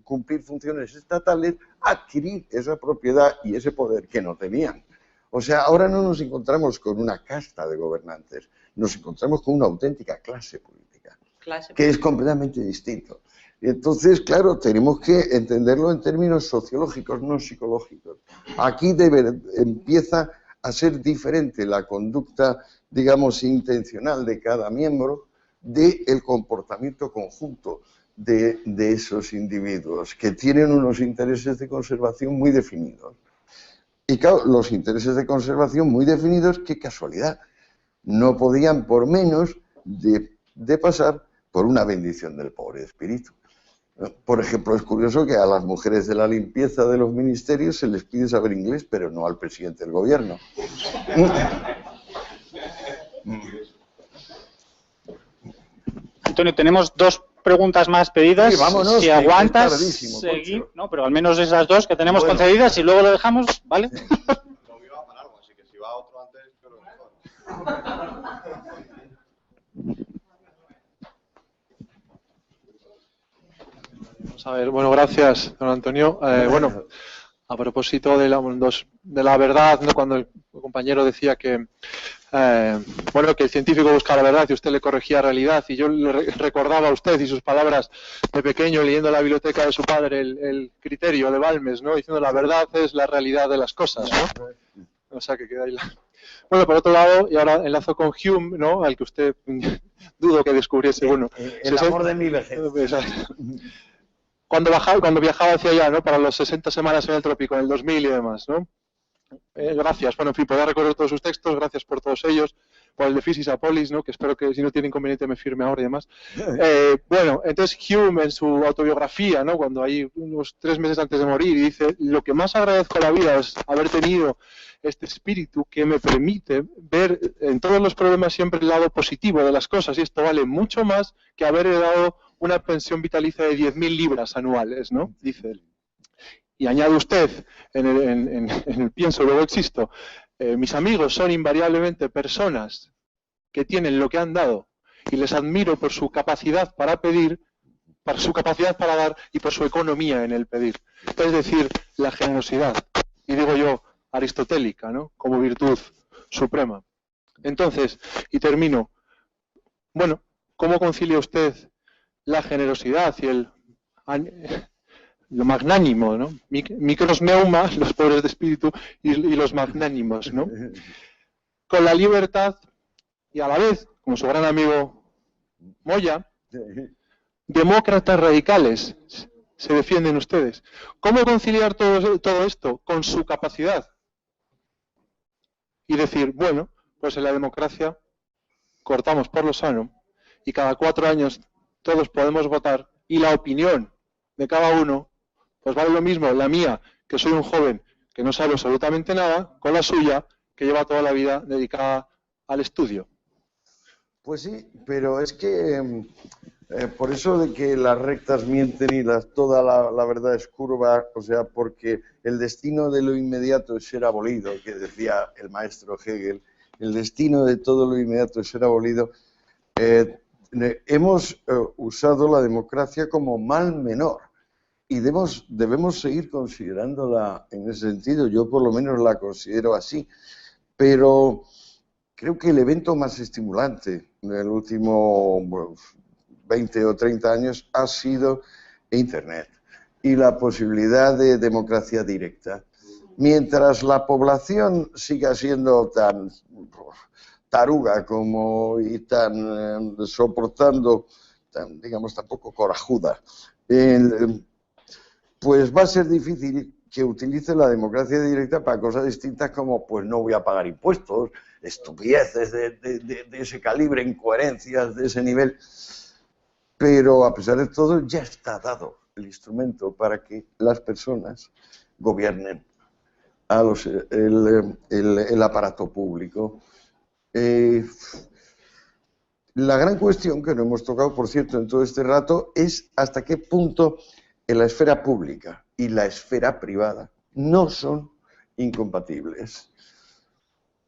cumplir funciones estatales, adquirir esa propiedad y ese poder que no tenían. O sea, ahora no nos encontramos con una casta de gobernantes, nos encontramos con una auténtica clase política, que es completamente distinto. Y entonces, claro, tenemos que entenderlo en términos sociológicos, no psicológicos. Aquí empieza a ser diferente la conducta, digamos, intencional de cada miembro del comportamiento conjunto de esos individuos, que tienen unos intereses de conservación muy definidos. Y claro, los intereses de conservación muy definidos, qué casualidad, no podían por menos de pasar por una bendición del pobre espíritu. Por ejemplo, es curioso que a las mujeres de la limpieza de los ministerios se les pide saber inglés, pero no al presidente del gobierno. Antonio, tenemos dos preguntas más pedidas. Sí, vámonos, si aguantas, seguir, no, pero al menos esas dos que tenemos concedidas y luego lo dejamos, ¿vale? No me iba para algo, así que si va otro antes, pero mejor. Vamos a ver, bueno, gracias, don Antonio. Bueno, a propósito de la verdad, ¿no? Cuando el compañero decía que bueno, que el científico busca la verdad y usted le corregía realidad, y yo le recordaba a usted y sus palabras de pequeño leyendo la biblioteca de su padre el criterio de Balmes, ¿no? Diciendo la verdad es la realidad de las cosas, ¿no? O sea que queda ahí la... Bueno, por otro lado, y ahora enlazo con Hume, ¿no? Al que usted dudo que descubriese, bueno... El amor de mi vejez. Cuando viajaba hacia allá, ¿no? Para las 60 semanas en el trópico, en el 2000 y demás, ¿no? Gracias. Bueno, en fin, podía recorrer todos sus textos, gracias por todos ellos, por el de Physis Apolis, ¿no? Que espero que si no tiene inconveniente me firme ahora y demás. Bueno, entonces Hume en su autobiografía, ¿no? Cuando hay unos 3 meses antes de morir, dice: lo que más agradezco a la vida es haber tenido este espíritu que me permite ver en todos los problemas siempre el lado positivo de las cosas, y esto vale mucho más que haber heredado una pensión vitalicia de 10.000 libras anuales, ¿no? Dice él. Y añade usted, en el pienso, luego existo, mis amigos son invariablemente personas que tienen lo que han dado y les admiro por su capacidad para pedir, por su capacidad para dar y por su economía en el pedir. Es decir, la generosidad, y digo yo, aristotélica, ¿no? Como virtud suprema. Entonces, y termino, bueno, ¿cómo concilia usted la generosidad y lo magnánimo, ¿no? Micros neuma, los pobres de espíritu, y los magnánimos, ¿no? Con la libertad y a la vez, como su gran amigo Moya, demócratas radicales se defienden ustedes. ¿Cómo conciliar todo esto con su capacidad? Y decir, bueno, pues en la democracia cortamos por lo sano y cada 4 años todos podemos votar y la opinión de cada uno pues vale lo mismo la mía, que soy un joven que no sabe absolutamente nada, con la suya, que lleva toda la vida dedicada al estudio. Pues sí, pero es que por eso de que las rectas mienten y toda la verdad es curva, o sea, porque el destino de lo inmediato es ser abolido, que decía el maestro Hegel, el destino de todo lo inmediato es ser abolido, hemos usado la democracia como mal menor. Y debemos seguir considerándola en ese sentido. Yo por lo menos la considero así. Pero creo que el evento más estimulante en el último 20 o 30 años ha sido Internet y la posibilidad de democracia directa. Mientras la población siga siendo tan taruga como y tan soportando, digamos, tan poco corajuda, pues va a ser difícil que utilice la democracia directa para cosas distintas como, pues no voy a pagar impuestos, estupideces de ese calibre, incoherencias de ese nivel. Pero a pesar de todo ya está dado el instrumento para que las personas gobiernen a el aparato público. La gran cuestión que no hemos tocado, por cierto, en todo este rato, es hasta qué punto en la esfera pública y la esfera privada no son incompatibles.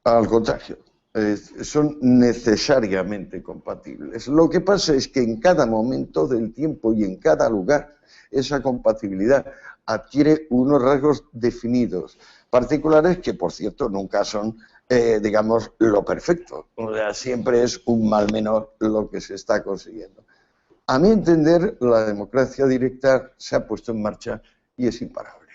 Al contrario, son necesariamente compatibles. Lo que pasa es que en cada momento del tiempo y en cada lugar esa compatibilidad adquiere unos rasgos definidos, particulares que, por cierto, nunca son, digamos, lo perfecto. O sea, siempre es un mal menor lo que se está consiguiendo. A mi entender, la democracia directa se ha puesto en marcha y es imparable.